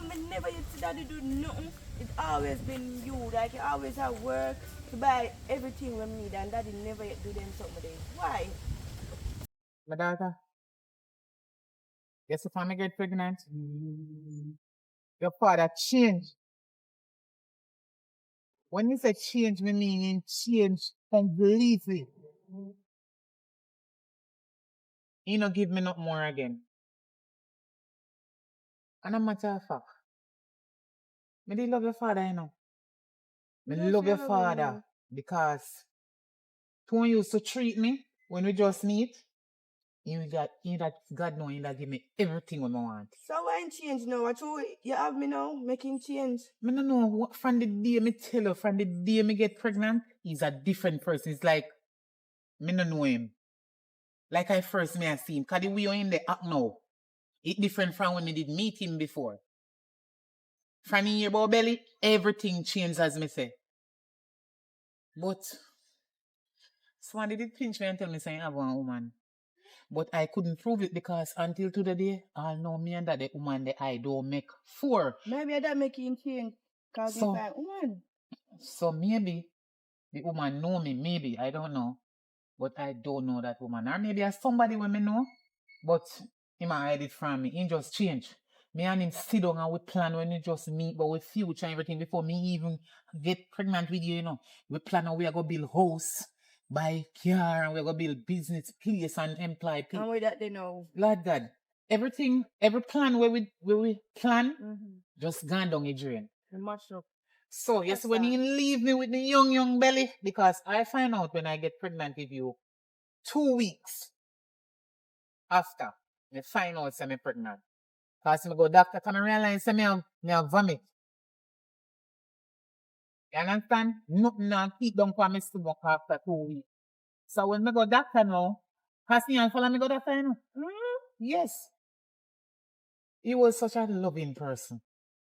Me never yet see daddy do nothing. It's always been you. Like you always have work to buy everything we need, and daddy never yet do them something there. Why? My daughter, guess if I get pregnant, your father changed. When you say change, me meaning change completely. He no give me not more again. And a matter of fact, me dey love your father, you know. Me Yes, love you your love him, father because Tone used to treat me when we just meet. That God know he that give me everything what I want. So why ain't change now? What you have me now? Making change. Me no know what from the day me tell you, from the day me get pregnant, he's a different person. It's like me no know him. Like I first me I see him. Cause the way you in the act now, it different from when me did meet him before. From in your about belly, everything changed as me say. But somebody did pinch me and tell me saying I have one woman. But I couldn't prove it because until today, I know me and that the woman that I don't make 4. Maybe that making change. Cause So, me find woman. so maybe the woman know me, maybe, I don't know. But I don't know that woman. Or maybe as somebody when me know, but he might hide it from me. He just change. Me and him sit down and we plan when we just meet, but we future and everything before me even get pregnant with you, you know. We plan how we are going to build house, buy car, and we're going to build business place and employ people. And with that they know. Like that. Everything, every plan where we plan, just gone down the drain. Mash up. So, yes, when you leave me with the young belly, because I find out when I get pregnant with you 2 weeks after, I find out I'm pregnant. Because I go doctor, come and realize I have vomit. You understand? Nothing now keep down for my stomach after 2 weeks. So when I go doctor now, because me and follow me go doctor, you know? Yes. He was such a loving person.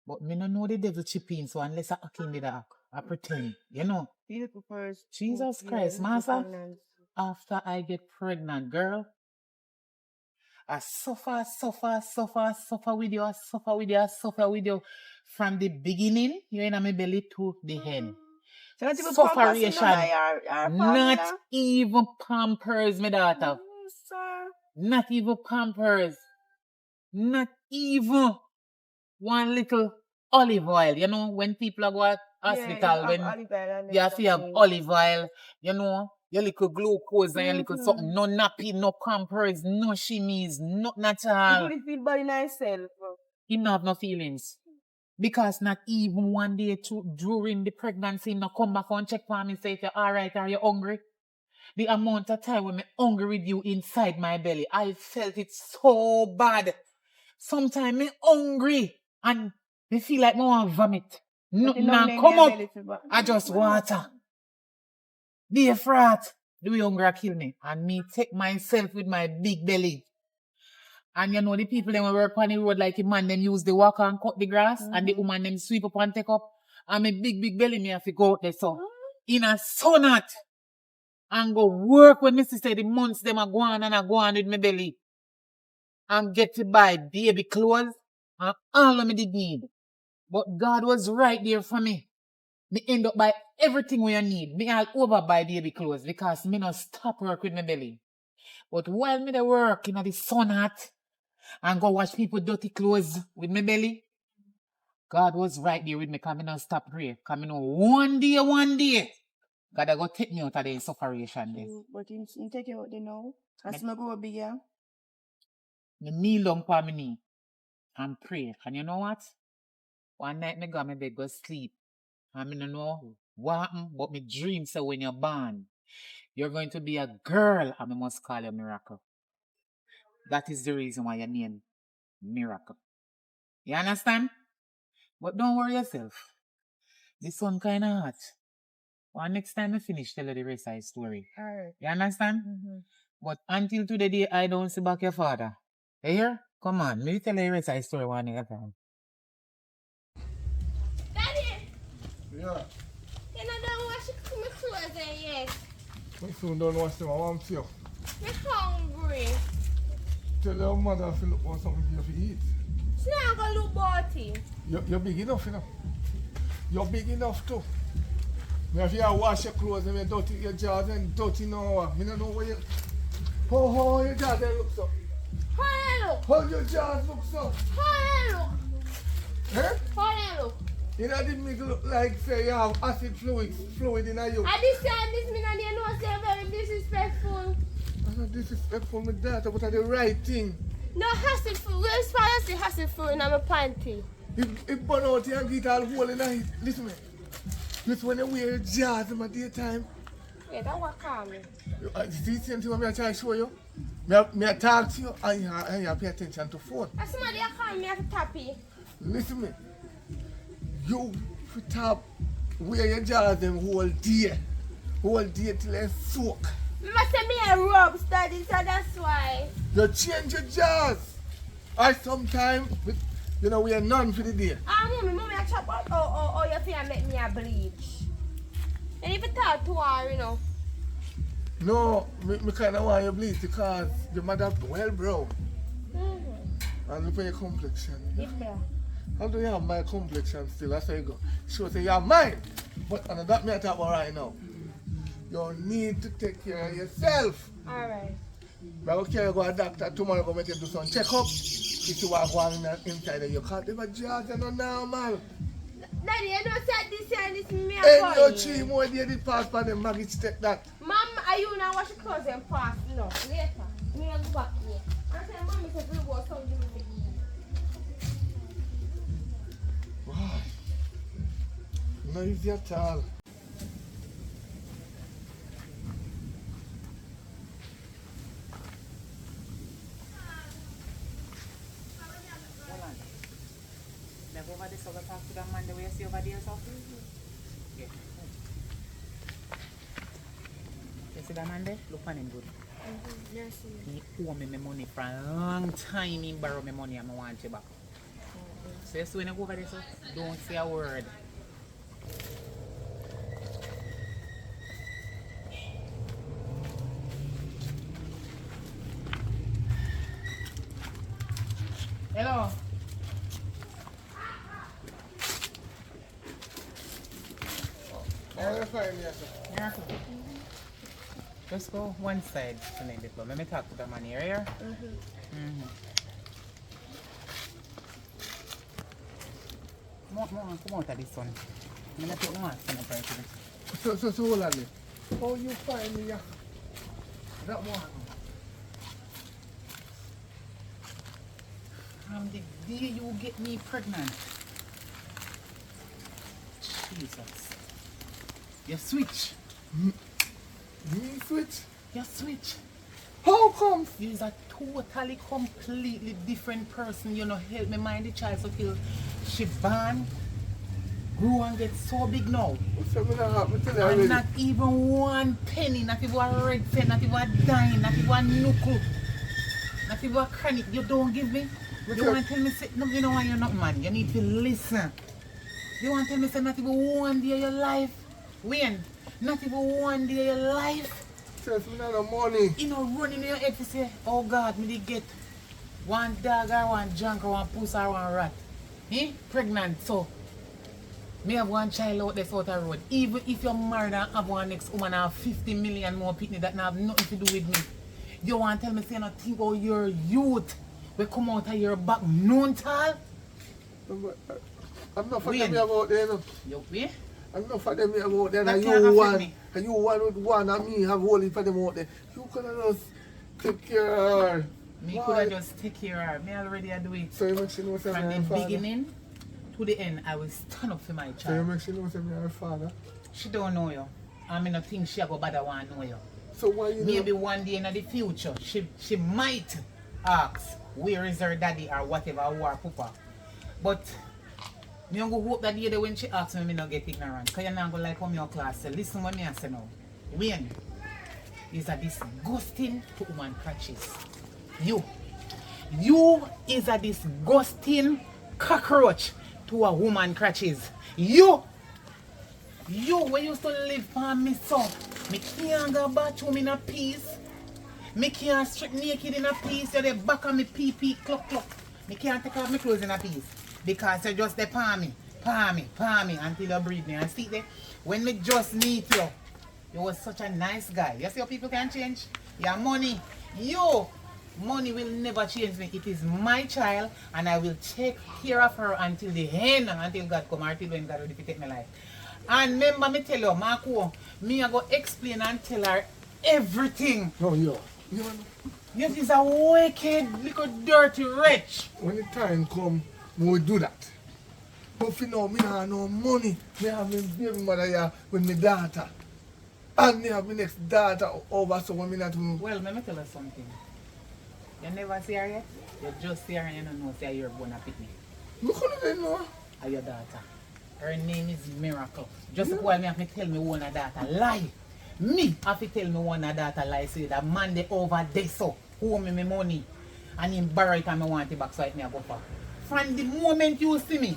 But me no know the devil chip in, so unless I act in the dark, I pretend, you know. Beautiful first. Jesus Christ, master. After I get pregnant, girl, I suffer with you from the beginning, you in my belly to the end. Sufferation. Not even Pampers, my daughter. Not even Pampers. Not even one little olive oil. You know, when people go at hospital, when you have to have olive oil, you know, your little glucose and your little something, no nappy, no pampers, no shimmies, nothing at all. You feel body nice self. He not have no feelings. Because not even one day during the pregnancy, no come back and check for me, say if you're alright, are you hungry? The amount of time when I'm hungry with you inside my belly, I felt it so bad. Sometimes I'm hungry and I feel like I want to vomit. Nothing come up. I just water. Be a frat. The way hunger kill me. And me take myself with my big belly. And you know the people them work on the road like a man them use the walker and cut the grass and the woman them sweep up and take up. And my big belly me have to go out there so in a sun hot and go work when me say the months them are going and I go on with my belly. And get to buy baby clothes and all of me did need. But God was right there for me. Me end up buy everything we need. Me all over buy baby clothes because me not stop work with my belly. But while me dey work in the sun hot and go wash people dirty clothes with my belly, God was right there with me because I not stop pray. Because I know one day, God I go take me out of the sufferation there. But you take you out there now. As I go bigger. Me kneel down for my knee and pray. And you know what? One night me go my bed go sleep. And I don't know what happened, but me dream say when you're born, you're going to be a girl and I must call you Miracle. That is the reason why your name Miracle. You understand? But don't worry yourself. This one kind of hot. Well, next time I finish, tell you the rest of the story. Alright. You understand? But until today, I don't see back your father. You hear? Come on, maybe tell you the rest of the story one other time. Daddy! Yeah. You know, don't wash my clothes yet. My son don't wash them. I want to. I'm hungry. Tell your mother to look for something for you to eat. She's not going to look boughty. You're big enough, you know. You're big enough too. Me have you wash your clothes and dirty your jaws and dirty now. Me don't know where you. How your jaws they look so. How they look? How your jaws look so. How they look? Eh? How they look? You know the middle look like say you have acid fluid in you. I understand this, me and you know say very disrespectful. I'm not disrespectful with that, but that's the right thing. No acid food. Where's why I say acid food in my panty? If burn out and get all hole in it, listen me. Just when you wear jazz in my daytime. Yeah, that what call me. See the same thing when I try to show you? Me talk to you and you pay attention to phone. And somebody call me at the tappy. Listen me. You for top wear your jazz them whole day. Whole day till they soak. Mama say me a rub study, so that's why. You change your jazz. I sometimes, you know, we are none for the day. Mommy, I chop out or you feel make me a bleach. And if you talk to her, you know. No, me kind of want you bleach because your mother well brown. And look at your complexion. Yeah. How do you have my complexion still? That's how you go. Sure, say you have mine. But and that me I talk about right now. You need to take care of yourself. Alright. But okay, you go to a doctor tomorrow, go make you do some checkup. If you are going inside of your car, they have jazz and not normal. Daddy, you don't say this and this me a And call you 3 more days did pass by the maggots take that. Mom, are you now wash your clothes and pass? No, later. Me a go back here. I say, Mommy said we go something to eat. Wow. No easy at all. Never over this over talk to that man the way you see over there so? Yeah. You see that man there? Look on him good. Yes, He owe me my money for a long time. He borrow my money and I want you back. So you see when you go over there so don't say a word. Hello. How you find me, sir? Yeah. Just go one side to make it. Let me talk to the man here. come out of this one. I'm going to take one son of a So hold on. How you find me? That one. From the day you get me pregnant. Jesus. You switch. Me switch? You switch. How come? You're a totally, completely different person. You know, help me mind the child so till she born, grew and get so big now. What's going to happen to And that? not even one penny, not even a red cent, not even a dime, not even a nickel, not even a credit. You don't give me. You want to tell me, say, no, you know why you're not man. You need to listen. You want to tell me, say, not even one day of your life. When? Not even one day of your life. Just me not the money. You know, running in your head to say, oh God, me did get one dog or one junk or one puss or one rat. Pregnant, so me have one child out there out the road. Even if you're married and have one next woman and have 50 million more people that have nothing to do with me. You want to tell me, say, you not think about your youth will come out of your back known tall? I'm not for them about there. No. You wait? I'm not for them about there. That And can't you affect one. me. And you one with one and me have only for them out there. You could have just take care of her. Me Why? could have just take care of her. Me already do it. So you make she know say From me the her father. beginning to the end, I will stand up for my So you child. make she know say me her father. She don't know you. I mean, I think she go bother want to know you. So why you Maybe know? one day in the future, she might ask where is her daddy or whatever, or her papa. But me don't go hope that the day when she asks me, me not get ignorant. Because you're not going to like what me your class say. Listen what me I say now. Wayne is a disgusting to woman crutches. You is a disgusting cockroach to a woman crutches. You when used to live for me son. Me can't go bathroom in a peace. Me can't strip naked in a piece. You're the back of me pee clock. Me can't take off my clothes in a piece. Because you're just there palm me until you breathe me. And see there, when me just meet you, you was such a nice guy. You see how people can change? Your money. Money will never change me. It is my child and I will take care of her until the end, until God come or till when God ready to take my life. And remember me tell you, Marco, me I go explain and tell her everything. No, you know. Yes, he's a wicked, little dirty wretch. When the time come, we will do that. But for now, me have no money. Me have my baby mother here with my daughter. And me have my next daughter over, so when me not know. Well, let me tell you something. You never see her yet? You just see her and you don't know say you're born a picnic. Me couldn't know. Or your daughter. Her name is Miracle. Just while me have to tell me one daughter lie. Me have to tell me one daughter lie. Say that man they over there so owe me my money. And him borrow it and I want it back so I can go for. From the moment you see me,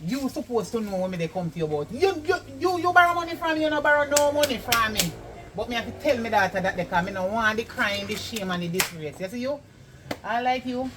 you supposed to know when me they come to you about. You borrow money from me, you don't borrow no money from me. But me have to tell me daughter that because me don't want the crying, the shame and the disgrace. You see you? I like you.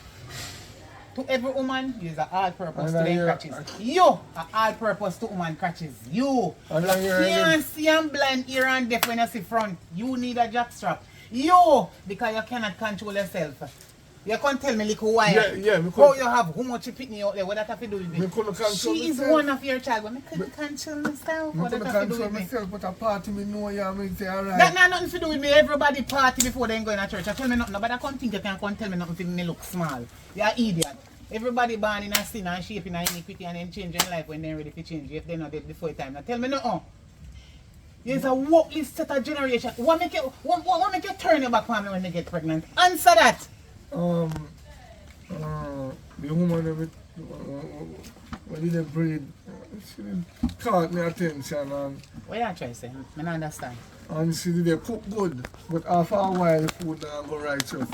To every woman, you is an all-purpose to them crutches. You are all-purpose to woman crutches. You can't see and blind ear and deaf when you see front. You need a jockstrap. You, because you cannot control yourself. You can't tell me little why. How you have how much you pick me out there, what that have to do with me? She is one of your child, but I couldn't control myself. What that have to do with me? But a party me know you and me say alright. That not nothing to do with me. Everybody party before they go in a church. I tell me nothing, but I can't think you can come tell me nothing to me look small. You're an idiot. Everybody born in a sin and shape in a iniquity and then change in life when they're ready to change. If they're not dead before time. Now tell me nothing. There's a worthless set of generation. What make you turn your back on me when they get pregnant? Answer that. The woman when they breed, she didn't caught my attention and What you trying to say? I don't understand. and she did cook good, but after a while the food not go righteous.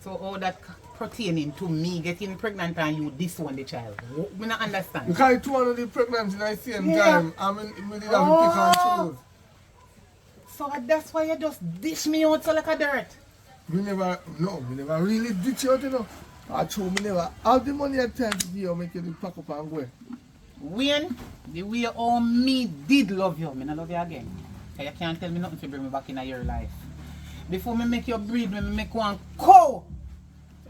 So all that pertaining to me getting pregnant and you disown the child. I don't understand. Because two of the pregnant in the same Yeah. time, I mean we did have to pick and choose. So that's why you just dish me out so like a dirt. We never really ditch you out, you know. I told me never have the money at time to give you, make you the pack up and go. When the way all me did love you, I love you again. You can't tell me nothing to bring me back in your life. Before me make you breed, me make one cow.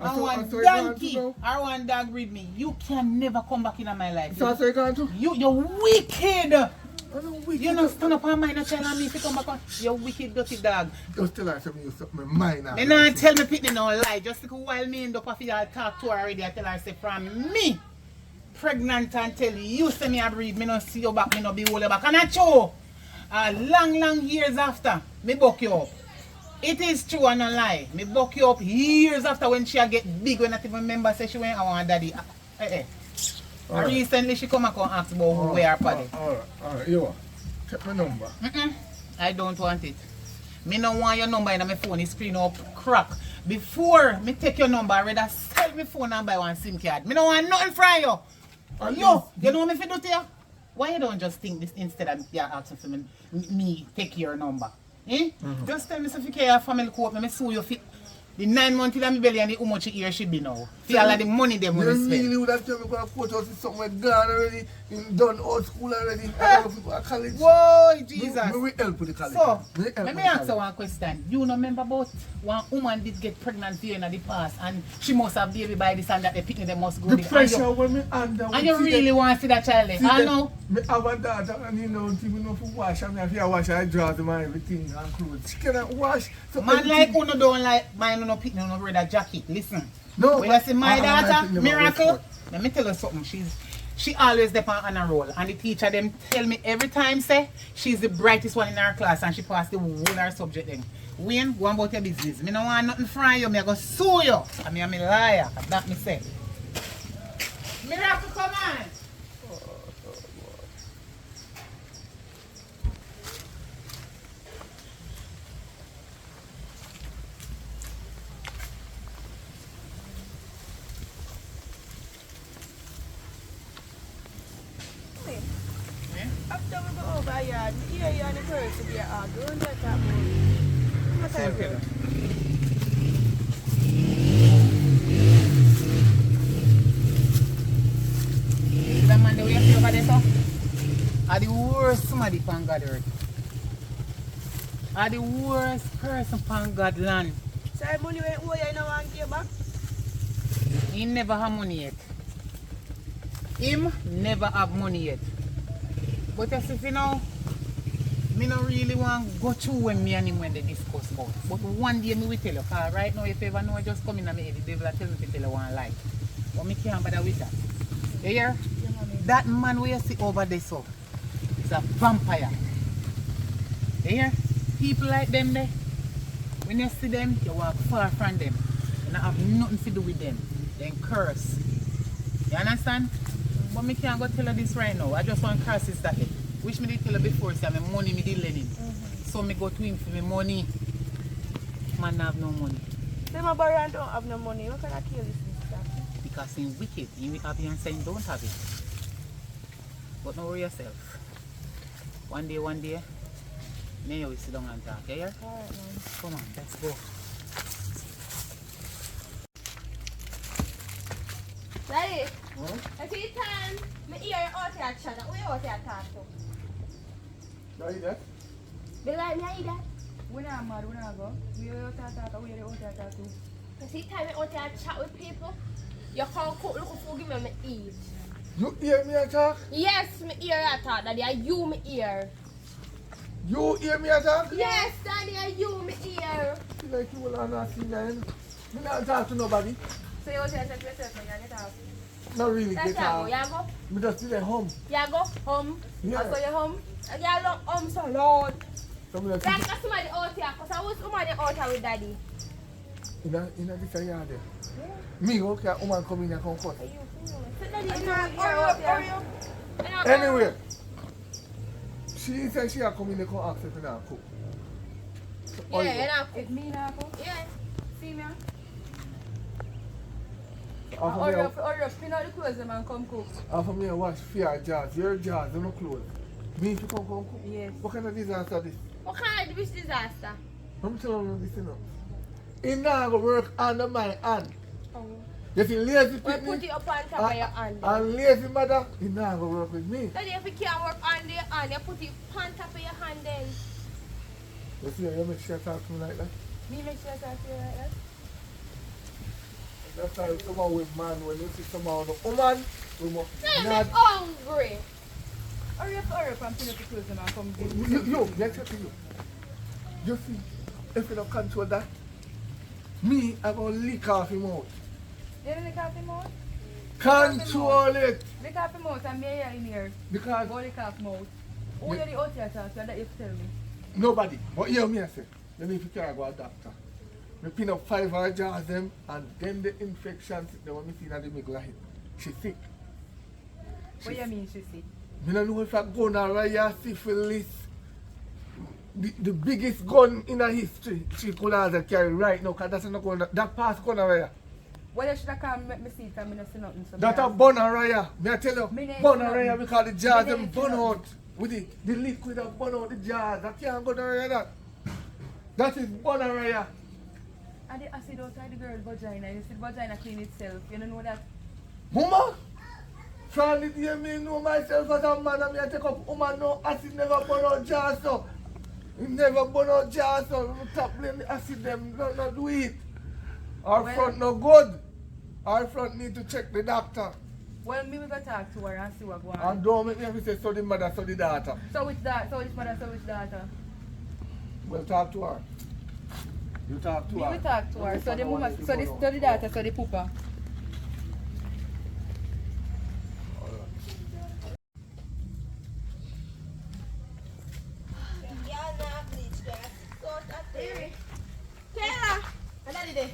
I So- want so you gone donkey. to now? I want dog with me. You can never come back in my life. So you gone to? You're wicked. I don't wicked. You know, stand up on mine and tell me if you come back on. You wicked dirty dog. Just tell her something you suck my mind out. Me not tell me pitney no lie. Just like while me end up after you talk to her already, I tell her say from me pregnant and tell you say me a breed, me no see you back, me no behold you back. And I show long years after, me buck you up. It is true and a lie. Me buck you up years after when she a get big, when I even remember say she went I want daddy. And recently she come and ask about who wear her paddy. Alright, you take my number. I don't want it. Me no want your number in my phone, it's screen up crack. Before me take your number, I rather sell my phone and buy one SIM card. Me no want nothing from you. You know me if you do to you? Why you don't just think this instead of you asking for me take your number? Eh? Just tell me if you care family court, me sue you for the 9 months in my belly and how much a year she be now. See all of the money them You will spend. really would have told me about courthouse is somewhere gone already, in done old school already. I don't know college. Whoa, Jesus. Me will help with the college. So, Me help let with me the ask you college. one question. You know remember about one woman did get pregnant here in the past and she must have baby by this and that the picnic they must go The big. pressure when me under. And you really want to see that child there. I know. Me have a daughter and you know, even know for wash and if you wash I draw them and everything and clothes. She cannot wash. So Man everything- like uno don't like mine no picnic no brother jacket. Listen. No, When you see my I daughter, like picnic, Miracle, but let me tell you something. She always depend on a roll. And the teacher them tell me every time say she's the brightest one in her class and she passed the whole her subject then. Wayne, go on about your business. Me no want nothing from you. Me I go sue you. And me am a liar. That me say. Miracle, come on. After we go over here, me hear you and the person there arguing, don't talk about it. What time Okay. is it? The man the way you see over there, so, are the worst somebody on God earth. Are the worst person on God land. So the money when you owe you no want to give back? He never have money yet. Him never have money yet. But as if you know, me no really want to go through when me and him when they discuss about. But one day me will tell you, cause right now if you ever know I just come in and me head, the devil will tell me to tell you one lie. But me can't bother with that. You hear? That man where you see over there so is a vampire. You hear? People like them there. When you see them, you walk far from them. You don't have nothing to do with them. Then curse. You understand? But me can't go tell her this right now. I just want to curse this that day. Which me did tell her before, say my money me did lend him. So me go to him for my money. Man have no money. Them a borrow and don't have no money. What can I kill this stuff? Because he's wicked. He will have it and say he don't have it. But don't worry yourself. One day, me and you sit down and talk, you hear? Alright, man. Come on, let's go. Daddy, I see time. Me hear you out here chat. Who you out here talk to? You hear that? Be like me, I hear that. We not mad, we not go. We are talk, we are talk too. I see time you out here chat with people. You can't cook, look for give me eat. You hear me attack? Yes, me hear you talk, Daddy. Are you me ear? You hear me attack? Yes, Daddy. Are you me ear? Feel like you will not see me. Me not talk to nobody. So you out here set yourself and you get off. Not really That's get how out. you go. Me just stay at home. You go home. Yeah. So you home. You don't home so loud. So me just Like somebody out here, cause I was somebody out here with Daddy. in a different yard there. Me okay, woman come in and come cut. Are you so Daddy, Hurry you up, know hurry up, hurry up. Anyway, she said she had come in and come ask if you not cook. So, Yeah, you know. If me not go, Yeah. see me. After me, Hurry up, pin out the clothes them and come cook. after me I wash fear jars, your jars, no clothes. Me to come cook. Yes. What kind of disaster this? What kind of this disaster? I'm telling you this, you know. It now go work under my hand. You see lazy We picnic put it up on top of your hand. and lazy mother, it now go work with me. Daddy, if you can't work on your hand, you put it on top of your hand then. You see, you make sure you talk to me like that. Me make sure I talk to you like that. That's why someone with man, when you see someone with a woman, we must I'm not. hungry. Hurry up and finish the clothes and come get You, let's say to you. You see, if you don't control that, me, I'm going to lick off him out. You don't lick off him out? Control it. Lick off him out and me here in here. Because Go lick off him out. Who you the out here talk to that you tell me? nobody. But hear me, I say, you need to carry go a doctor. Me pin up 5 hour jars them, and then the infection, the one me see in the middle of it. She sick. What you mean she sick? Me don't know if I go now right syphilis. The biggest gun in her history she could have carry right now, because that's not going that past gun right. Well, you should have come make me see it and I don't see nothing. So That a bun raya. Me I tell you, Me name bun is raya nothing. because the jars Me them name is burn nothing. out. With the liquid that burn out the jars. I can't go down that. That is bun raya. And the acid outside the girl's vagina. You see the vagina clean itself. You don't know that? Mama, from the day me know myself as a man and me I take up woman no acid never burn out jars so. It never burn out jars so. We stop blame the acid them, not do it. Our Well- front no good. Our front need to check the doctor. Well, me we go talk to her and see what go on. And don't make me have to say so the mother, so the daughter. So which mother, so which daughter? We'll talk to her. You talk to Me her. we talk to her. You So the find out mama, what so you the, go so the down. daughter, so the pooper. Taylor, And daddy there.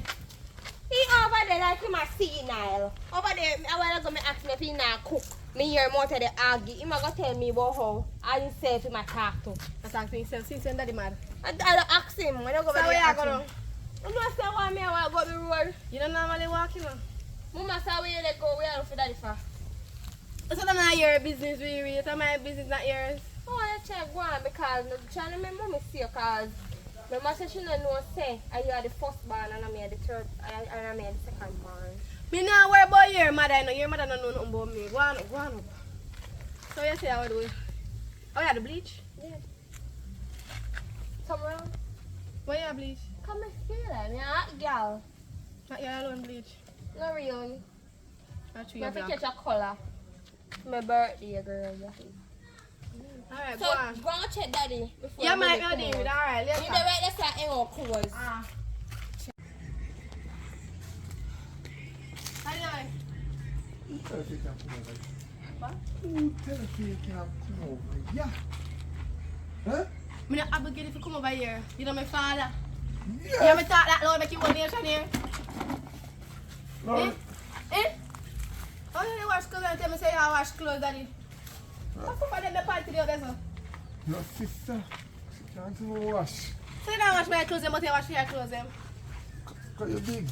he over there like him a senile. Over there, I want to go ask me if he not cook. Me hear more to the argue. He might go tell me about how I himself he might talk to. I talk to himself since when daddy mad. I don't ask him. When I go So back where there, you ask go him. now? You know say why me I want to go the road. You don't normally walk, you know. Mama say where you go, where you for daddy for? So that's not your business, really. It's my business, not yours. Oh, I check one because I'm trying to remember me see because my mother said she don't know say you are the first born and I'm the third and I'm the second born. Me not worry about your mother, I know. Your mother don't know nothing about me. Go on up, go on up. So you say I would do it. Oh, yeah, the bleach? Yeah. Come around. Why you bleach? Come and feel it. Me a hot girl. Not your alone bleach. No really. Not Me you, have to black. catch a color. My birthday, girl. Alright, So, go on. go and check daddy before Yeah, you my come David, out. alright, You later. the right there say hang out clothes. Ah. Anyway. Who tell us you can't come over? What? Who tell us you can't come over? Yeah. Huh? I'm not obligated to come over here. You know my father. You Yeah. hear me talk that loud, make you one nation here? Lord. Eh? Oh, you wash clothes and tell me say you wash clothes, daddy. What's up for them the party there, there, sir? Your sister, she can't even wash. So you don't wash my clothes, but you wash your clothes, them. Cause you're big.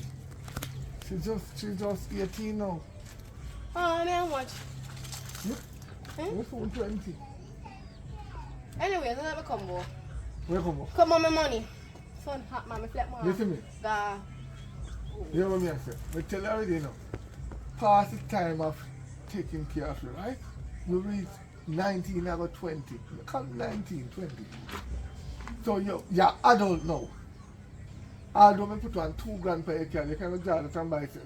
She's just 18 now. Oh, man, how much? We're 20. Anyway, so let me come, boy. Where come on? Come on, my money. Son hot, man, me flip more. Listen me. Ga. You know what I say? We tell you already now. Past the time of taking care of you, right? You reach 19, I got 20. You come 19, 20. So you're adult now. Although I put on 2 grand per acre, you can go to and buy some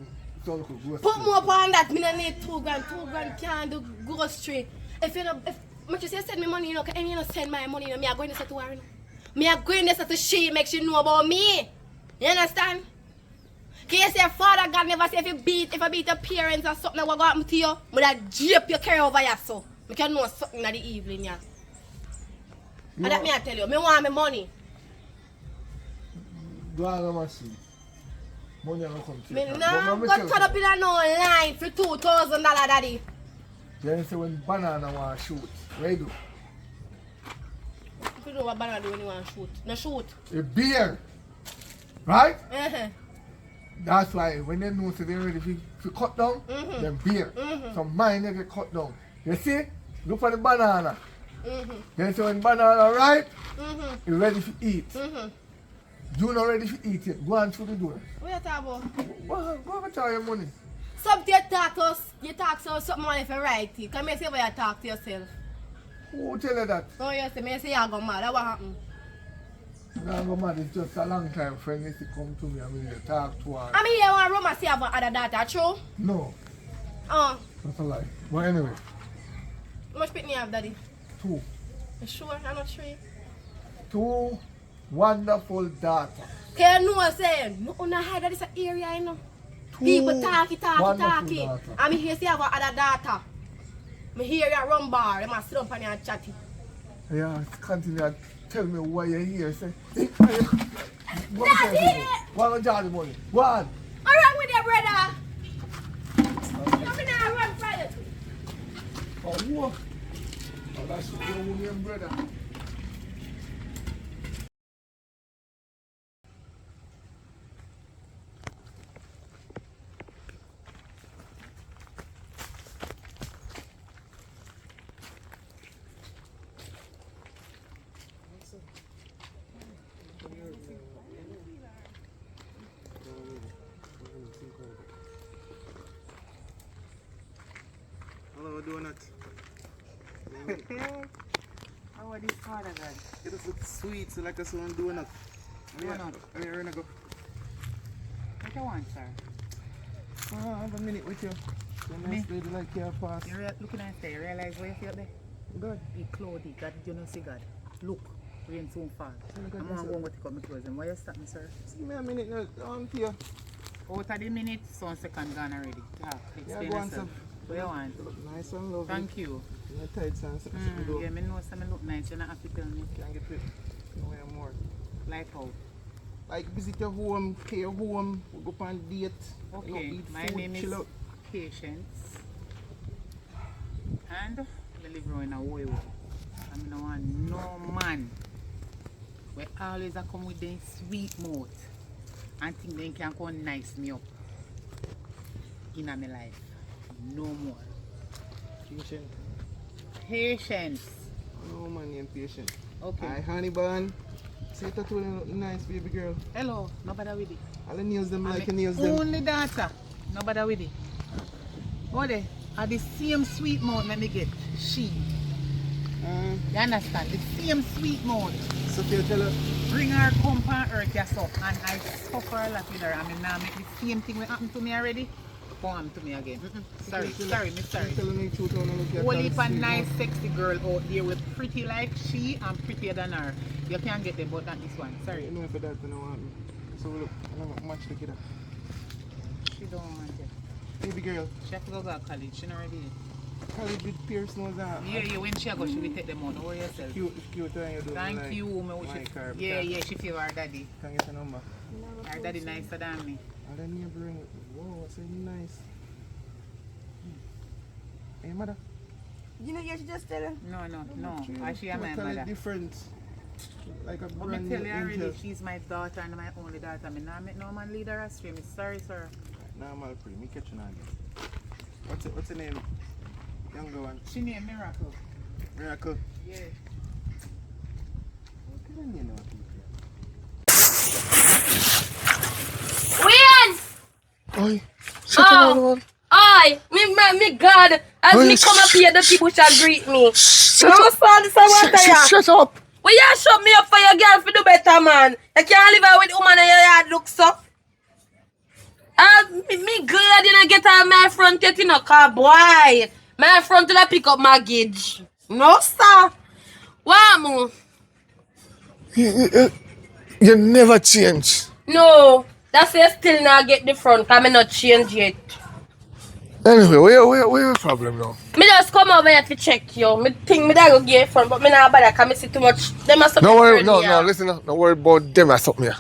local grocery. Put more upon that. Me don't need 2 grand. 2 grand can't do grocery. If you don't, if much you say send me money, you know, and you don't send my money, you know, me are going to say to her, you know. Me are going to say to she, make she know about me. You understand? Can you say Father God never say if I beat your parents or something what go happen to you, but I drape your carry over here so. Me can know something in the evening, yeah. And that me I tell you, me want my money. Do I know machine? Money don't come to Me you. now got caught up in a no line for $2,000, daddy. Then say when banana want to shoot, what you do? If you know what banana do when you want to shoot. No shoot. A beer, right? Uh-huh. That's why when they know so they're ready to cut down, Mhm. then beer. Mhm. So mine they get cut down. You see? Look for the banana. Mm-hmm. Then so when banana ripe, Mm-hmm. you ready to eat. Mm-hmm. You not ready to eat it. Go on through the door. What you talk about? Go over tell your money. Something you talk to us, you talk to us something on if you write it. Come here say what you talk to yourself. Who tell you that? Oh, you say, me say you go mad. That what happened? Now go mad, it's just a long time friend used to come to me and me to talk to her. I mean, you want rumor say about other daughter, true? No, that's a lie. But anyway, How much pitney you have, daddy? 2. You sure? I'm not sure. 2 wonderful daughters. Can you know say, no hide that this area, you know? People talky. daughter. I'm here say about other daughter. Me hear you run bar, them a sit up and you chatty. Yeah, continue to tell me why you're here. Say, hey, Daddy! Go on, Johnny money. Go on. What wrong with your brother? I'm gonna run Friday. Oh, what? Oh, that's your woman, brother. Hello, donut. How are this father, God? It just looks sweet, so like a someone donut. Donut. Where you go? What you want, sir? I have a minute with you. So Me? nice lady like your pass. You looking at there, you realize where you feel there? Good. The clothes, God, you know, see God. Look, rain soon fall. Look at I'm this, going to take out my clothes. And why you stop me, sir? Just give me a minute now. On to you. Out of the minute, so 1 second gone already. Yeah, explain go on, yourself. sir. What you want? You look nice and lovely. Thank you. Your tights and something should do. Yeah, I know some look nice. You're not have to tell me. Can get it. No way more. Like how? Like visit your home, pay your home, we go on date. Okay, you know, eat my food, name is chill out. Patience. And I live in a way. I'm no one, no man. We always a come with them sweet mouth and think they can come nice me up in my life. No more. Patient. Patience. No man named Patient. Okay. Hi, honey bun. See that tattoo look nice, baby girl. Hello, nobody with it. All the nails them like I'm your nails the them. only daughter. Nobody with it. Oh, they are the same sweet mouth let me get. She. You understand? The same sweet mouth. So you tell her, Bring her come on earth yourself and I suffer a lot with her. I mean now make the same thing will happen to me already. Come happen to me again. Sorry, sorry. tell her me truth, I wanna look at Whole her heap of sweet nice mouth. sexy girl out there with pretty like she and prettier than her. You can't get them but not this one. Sorry. You know for that, you know what? So look, I don't much together. She don't want it. Baby girl, She have to go to college. She not ready. college with Pierce knows that. Yeah, when she go, she will take them out. Don't worry yourself. Cute and you do Thank like, you, me. like her. Yeah, she feel her daddy. Can get a number. Her daddy nicer than me. And then you bring, whoa, so nice. Hey, mother. You know, you should just tell her. No. Why she and my Totally mother? different. Like a But brand me new tell you already, angel. she's my daughter and my only daughter. I not make no man lead her astray. Me sorry, sir. Normal pre, me catch you again. What's the name? Younger one. She named Miracle. Miracle. Yeah. What kind of name are people? Win! Oi, shut up, man. Aye, me God, as Oh, me yes. come up here, the people shall greet me. Shut No up. son, this is what I am. Shut up. Well, you shut me up for your girl to do better, man. You can't live out with woman in your yard look so. Me glad you not get on my front yet, you know, car boy. My front to pick up my gauge. No, sir. What, mo? You never change. No, that's why you still not get the front, because I not change yet. Anyway, where your problem now? Me just come over here to check you. Me think me that go get front, but me not bother because me see too much. Them are No worry, no, listen, no worry about them or something here.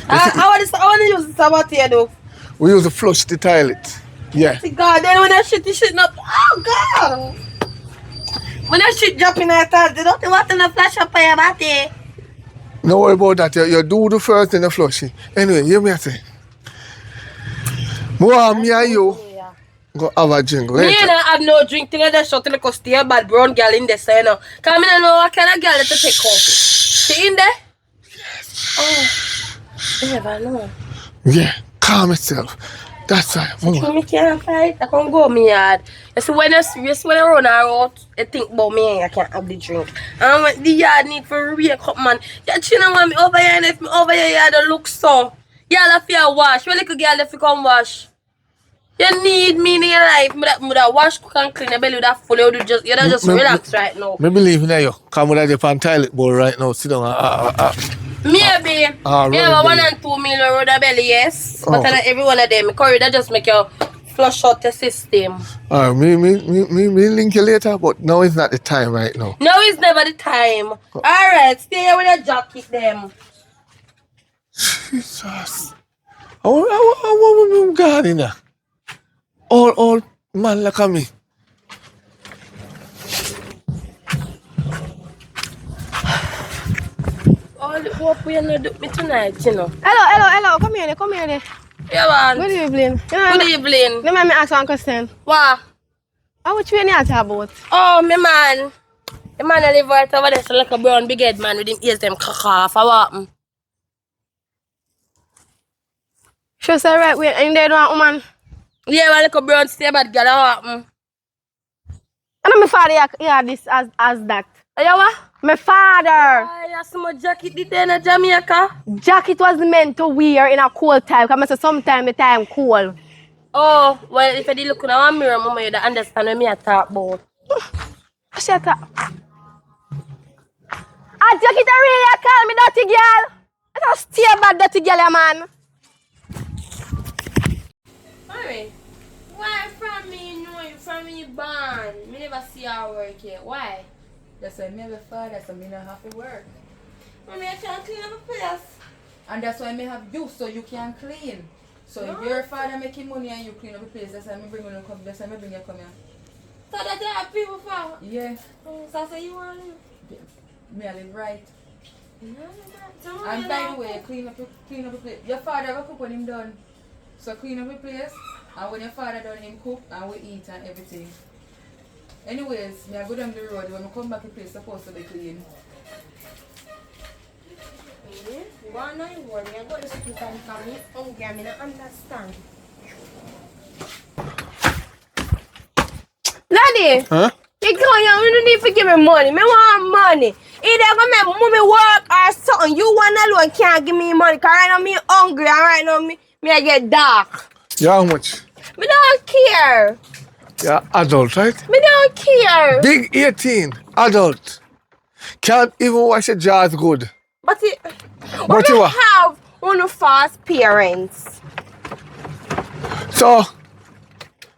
I want to use this about here though. We use to flush the toilet. Yeah. See God, then when that shit up, oh God. When that shit drop in that toilet, they don't want to flash up on your body. No worry about that. You do the first and the flushing. Anyway, hear me I say. Me and you go have a drink. Me Later. don't have no drink till I just shut the stay a bad brown girl in there, so you know. Because I don't know what kind of girl to take up. She in there? Yes. Oh, I never know. Yeah, calm yourself. That's right. Me can't fight. I can't go me yard. You see when I run out, I think about me. I can't have the drink. And when the yard need for wake up, man. You children want me over here and if me over here, you don't look so. Y'all have to wash. When little girl have to come wash. You need me in your life. Me that wash, cook and clean. Your belly with that full. You don't just relax right now. Me believe in you. Come with the pan toilet bowl right now. Sit down. Maybe. Me have a 1 and 2 meal around the belly, yes. But not every one of them. Curry that just make you flush out the system. Me link you later, but now is not the time right now. No, it's never the time. Alright, stay here with your jacket them. Jesus. I want God in there. All man like me. All the hope we not do me tonight, you know. Hello. Come here. Yeah, man. Good evening. Good evening. Let me ask one question. What? How much you talk about? Oh, my man. The man I live right over there, so like a brown big head man with him ears them cock off. What happened? Sure, say right, wait, and they don't woman. Yeah, man, like a brown stay bad girl. What happened? I know my father had this as that. Yeah, what? My father. I have some jacket there in Jamaica. Jacket was meant to wear in a cold time, because I say sometimes the time cold. Oh, well, if I did look in a mirror, mama, you'd understand what I talk about. Shut up. A jacket really call me dirty girl. I don't stay bad dirty girl, man. Mommy, why from me know you from me born? Me never see her work yet. Why? That's why me have a father, so me not have to work. Mommy, I can't clean up a place. And that's why me have you, so you can clean. So if your father making money and you clean up the place, that's why me bring you come. That's why me bring you come here. So that you have people for? Yeah. So I say you want to live? Me I live right. No, And by the way, clean up the place. Your father will cook when him done. So clean up the place, and when your father done him cook, and we eat and everything. Anyways, me I go down the road, when I come back the place supposed to be clean. You want to know you worry? I got the street and come here. Hungry, I don't understand. Daddy! Huh? You don't need to give me money. Me want money. Either go make mommy work or something. You one alone can't give me money. Because right now me hungry and right now me I get dark. Yeah, how much? Me don't care. Yeah, adult, right? Me don't care. Big 18, adult. Can't even wash your jaws good. But it, But you we what? have one fast parents. So,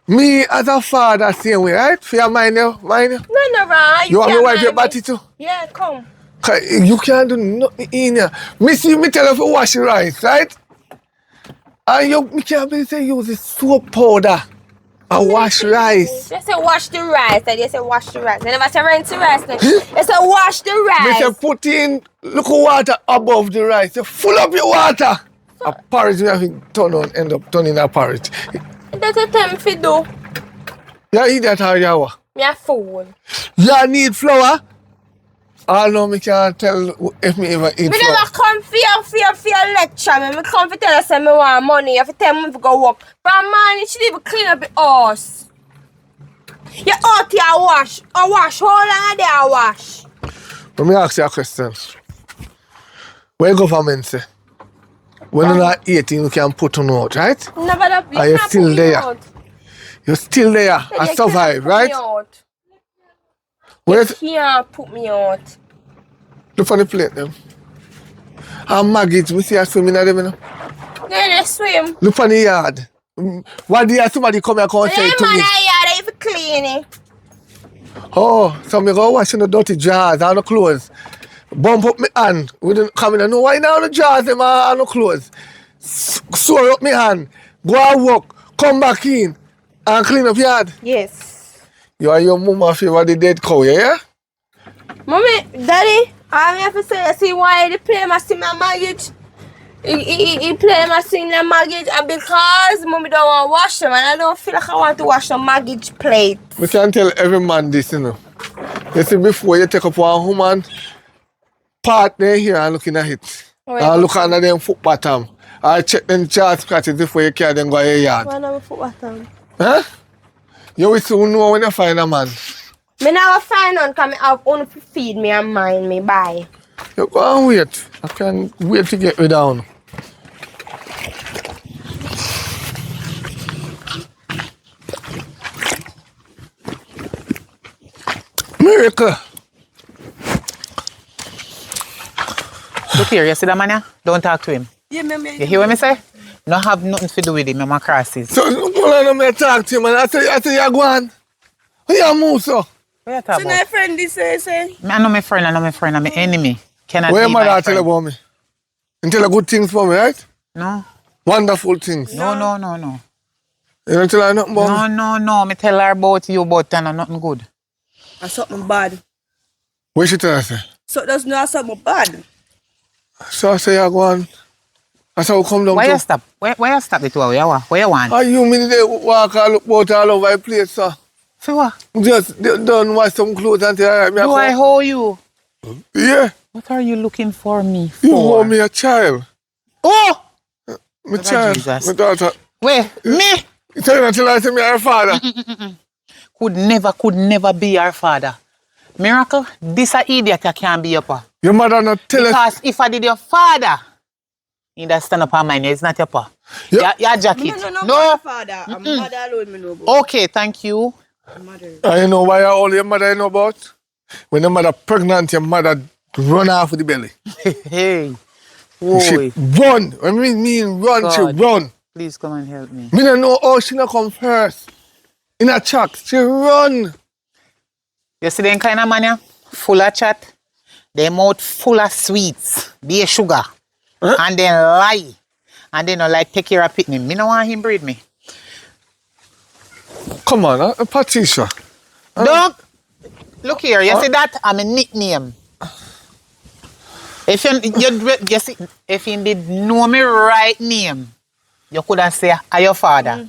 me as a father, same way, right? For your mind, No, right. You want me can't wipe your mind me. body too? Yeah, come. 'Cause you can't do nothing in here. Me tell you to wash your rice, right? And me can't be say use the soap powder and wash rice. They say wash the rice. They say wash the rice. They never say rinse the rice. They say wash the Me say rice. put in little water above the rice. You full up your water. A porridge, we have to end up turning a porridge. That's a time for do. You eat that or you what? Me a fool. You need flour? I know me can't tell if me ever eat Me flour. never come for your lecture. Me come for tell us me want money. You have to tell me to go work. But man, you should even clean up the house. You out here wash. Or wash. How long are they a wash? Let me ask you a question. What government say? When you're not 18, you can put on out, right? Never that. Are you can't still put me there? out. You're still there You and can't survive, put me right? out. Where's You can't put me out. look on the plate them? And Maggie, we see her swimming at them, you know? They swim. Look on the yard. One day somebody come here and say Yeah, it to man, me. I have to clean it. Oh, so me go washing the dirty jars and the clothes. Bump up my hand. We didn't come in and know why now the jars them and the clothes. Sew up my hand. Go and work. Come back in and clean up yard. Yes. You and your mama favor the dead cow, yeah? Mommy, Daddy, I have to say, see why they play my sing my mortgage. He play my sing the mortgage and because mommy don't want to wash them and I don't feel like I want to wash the mortgage plate. We can tell every man this, you know. You see, before you take up one woman, part there here and looking at it. Right. And look under them foot bottom. I check them chart scratches before you carry them go your yard. One of my foot bottom. Huh? You will soon know when you find a man. Me now find on come have only to feed me and mind me. Bye. You go and wait. I can wait to get you down. Miracle. Look here, you see that man here? Don't talk to him. Yeah, You hear what me say? No have nothing to do with him, my crosses. So, hold on, talk to him, and I say, you go on. You move, so. What you talking So my about? friend this say. I know my friend, I'm my enemy. Cannot What your be my mother tell you friend. about me? And tell her good things for me, right? No, Wonderful things. no. You don't tell her nothing about me? No. Me tell her about you, but nothing good. That's something bad. What she tell her, say? So that's not something bad. So I say, you go on. That's how we come down Why to. you stop? Why you stop the two of you? What you want? Are you mean they walk all about all over the place, sir? For what? Just don't wash some clothes and tell her, Do I owe you? yeah, What are you looking for me for? you owe me a child. Oh! My Lord child, Jesus. my daughter. Wait, me? You tell her, say me her father. Could never be your father. Miracle, this a idiot that can't be your pa. Your mother not tell us. Because if I did your father, he'd have stand up on mine. It's not your pa. Yeah. Your jacket. No. Father. I'm mother alone, me know about. Okay, thank you. Mother. And you know why all your mother you know about? When your mother pregnant, your mother run off with the belly. Hey. She Boy, run. When me mean run, she God. run. please come and help me. Me don't know how she not come first. In a chat, she run. You see them kind of man here? Full of chat. Their mouth full of sweets. Be a sugar. Huh? And then lie. And then like take care of pitney. Me no want him breed me. Come on, Patricia. Don't. Look here. You see that? I'm a nickname. If you see, if you did know me right name, you could have said, "Are your father?"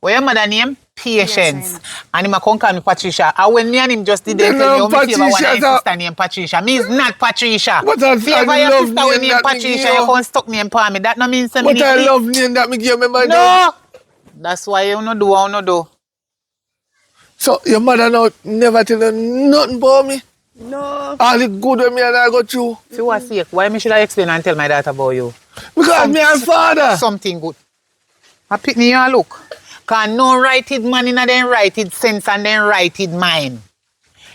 What your mother name? Patience. And him a come call me Patricia. And when me and him just did They that, tell me love how me favor one Patricia, of his sister named Patricia. Me is not Patricia. But I favor love your sister name with name that me Patricia, give you can't stuck name for me. That no means me. But I love name that me give me my dog. No. That's why you no do what you no do. So your mother now never tell her nothing about me? No. All the good with me and I go through. For what sake? Why me should I explain and tell my daughter about you? Because me and father. Something good. I pick me and look. Cause no righted man in a them righted sense and then righted mind.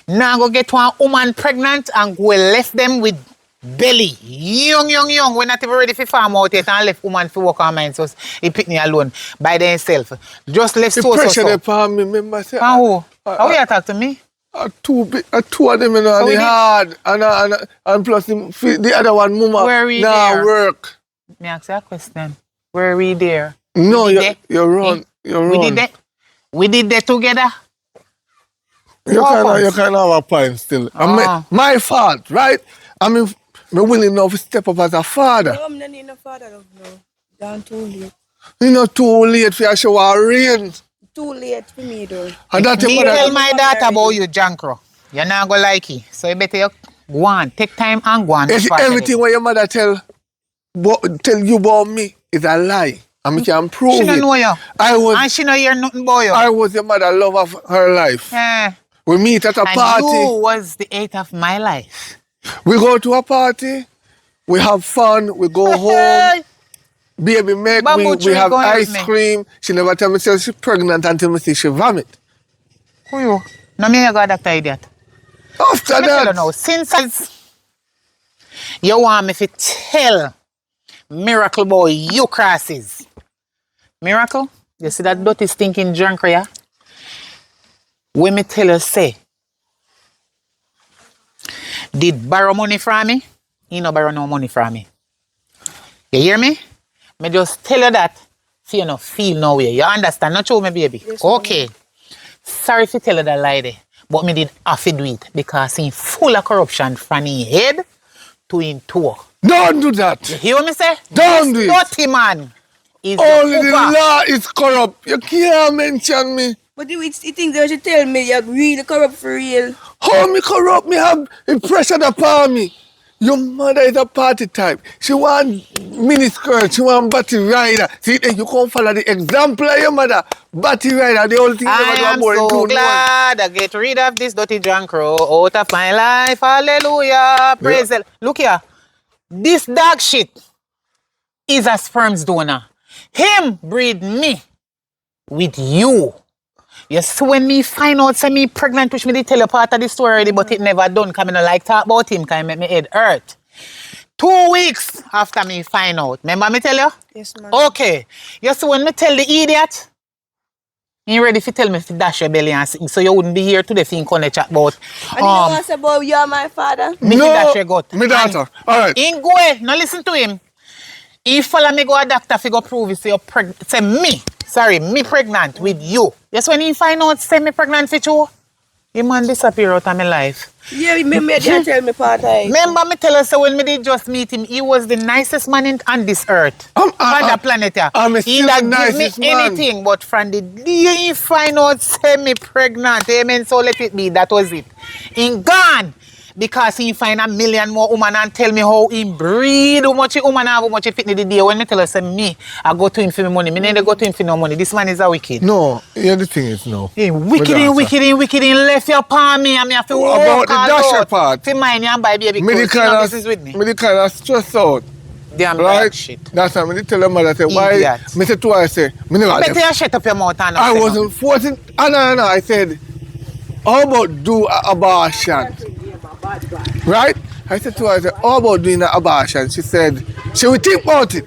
Now go get one woman pregnant and go left them with belly. Young. We're not even ready for farm out yet and left woman for work on mine. So he pick me alone by themselves. Just left The so. pressure upon me, remember say. And who? How you talk to me? Two of them, you know, So and we they did- hard. And plus the other one, mama, Where we now there? work. Me ask you a question. Were we there? No, We did you that? run. Eh? You We run. did that. We did that together. You kind of have a point still. Ah. My fault, right? I mean, me willing enough to step up as a father. No, I'm not need no father love no. Down too late. You know, too late for a shower rain. Too late for me though. And that Me your tell mother, my daughter about you, Jankro. You're not gonna like it. So you better go on, take time and go on. everything what your mother tell you about me is a lie. And me can prove She it. don't know you. I And she don't hear nothing about you. was your mother love of her life. Eh. We meet at a And party. you was the 8th of my life. We go to a party. We have fun. We go home. Baby make Bamboo we tree have going with ice me. cream. She never tell me say she's pregnant until me see she vomit. Who you? No, me got doctor idiot. After Let me tell you that, now, since you want me to tell Miracle Boy you crosses. Miracle, you see that dirty stinking junk here? When me tell you say, did borrow money from me? He no borrow no money from me. You hear me? Me just tell you that so you no feel no way. You understand? Not true, me baby? Yes, okay. Sorry to tell you that lie there. But me did have to do it because he full of corruption from his head to his toe. don't do that. You hear what me say? Don't do This it. dirty man is Only the the hooper. law is corrupt. You can't mention me. But you think they should tell me you're really corrupt for real. How me corrupt? Me have the pressure upon me. Your mother is a party type. She want mini skirt, she want body rider. See, then you can't follow the example of your mother. Body rider, the only thing I you am never do so glad I get rid of this dirty drunk crow out of my life. Hallelujah. Praise the Look here. This dog shit is a sperms donor. Him breed me with you. You see, when me find out say me pregnant, which me did tell you part of the story already, but it never done, because I don't like talk about him, because it make me head hurt. 2 weeks after me find out. Remember me tell you? Yes, man. Okay. You see, when me tell the idiot, he ready to tell me to dash your belly and sing, so you wouldn't be here today to chat about. And you know what's about you are my father? Me No, dash your gut. my daughter. All right. He go ahead. Now listen to him. He follow me go a doctor fi go prove it, say you're pregnant. Say me pregnant with you. Yes, when he find out say me pregnant with you, the man disappear out of my life. Yeah, remember they tell me part of it. Remember me tell us, so when me did just meet him, he was the nicest man on this earth. On the planet here. He still not the give me nicest man. anything, but from the day he find out say me pregnant, amen, so let it be, that was it. He gone. Because he find a million more women and tell me how he breed, how much woman have, how much he fit the day. When me tell us, me, I go to him for my money. Me never go to him for no money. This man is a wicked. No, yeah, the thing is, no. He wicked, he left your palm me and me have to walk About the dasher part. to mine and buy baby Me the clothes. You know, this is with me. Me the kind of stress out. Damn Right? bad shit. That's why me tell your mother, say, why? Idiot. Me say twice, say, me never Better left. you shut up your mouth and I say wasn't forcing. No. I said, how about do an abortion? Right? I said to her, I said, how about doing an abortion? She said, she will think about it.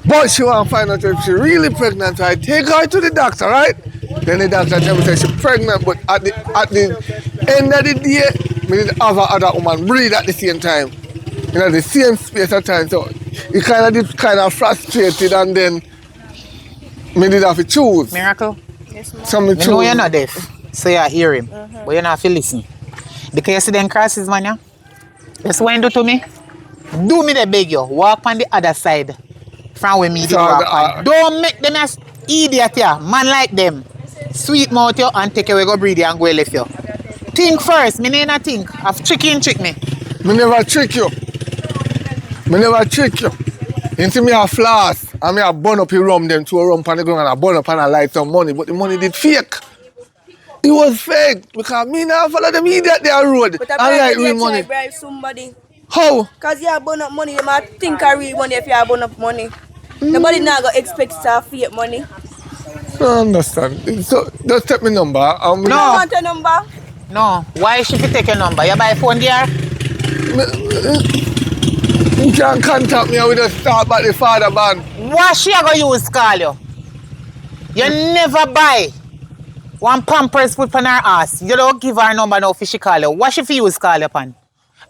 But she want to find out if she's really pregnant. So I take her to the doctor, right? Then the doctor tell me say she's pregnant, but at the end of the day, me did have another woman breathe at the same time. You know, the same space of time. So it kind of frustrated, and then me did have to choose. Miracle? So me I know choose. you're not deaf, so you hear him, but you're not have to listen. Because you see them crosses, man, yeah? That's what you do to me. Do me the beg you. Walk on the other side from where me did walk on. Don't make them as idiot, yeah. Man like them. Sweet mouth you and take away go breathe you and go left you. Think first. Me never think. Have trick me. Me never trick you. Me never trick you. Into me a floss, and me a burn up your rum, them two rum on the ground, and I burn up and I light some money, but the money did fake. It was fake, because me now follow them idiot there road. But I like real try money. bribe somebody. How? Because you have burn up money, you might think I real money if you have burn up money. Nobody now go expect to fake money. I don't understand. So, just take my number. You don't want a number? No. Why should you take your number? You buy phone there? You can contact me and we just start about the father band. What she going to use call you? You never buy one pampers put on her ass. You don't give her number now for she call you. What she for use call you upon?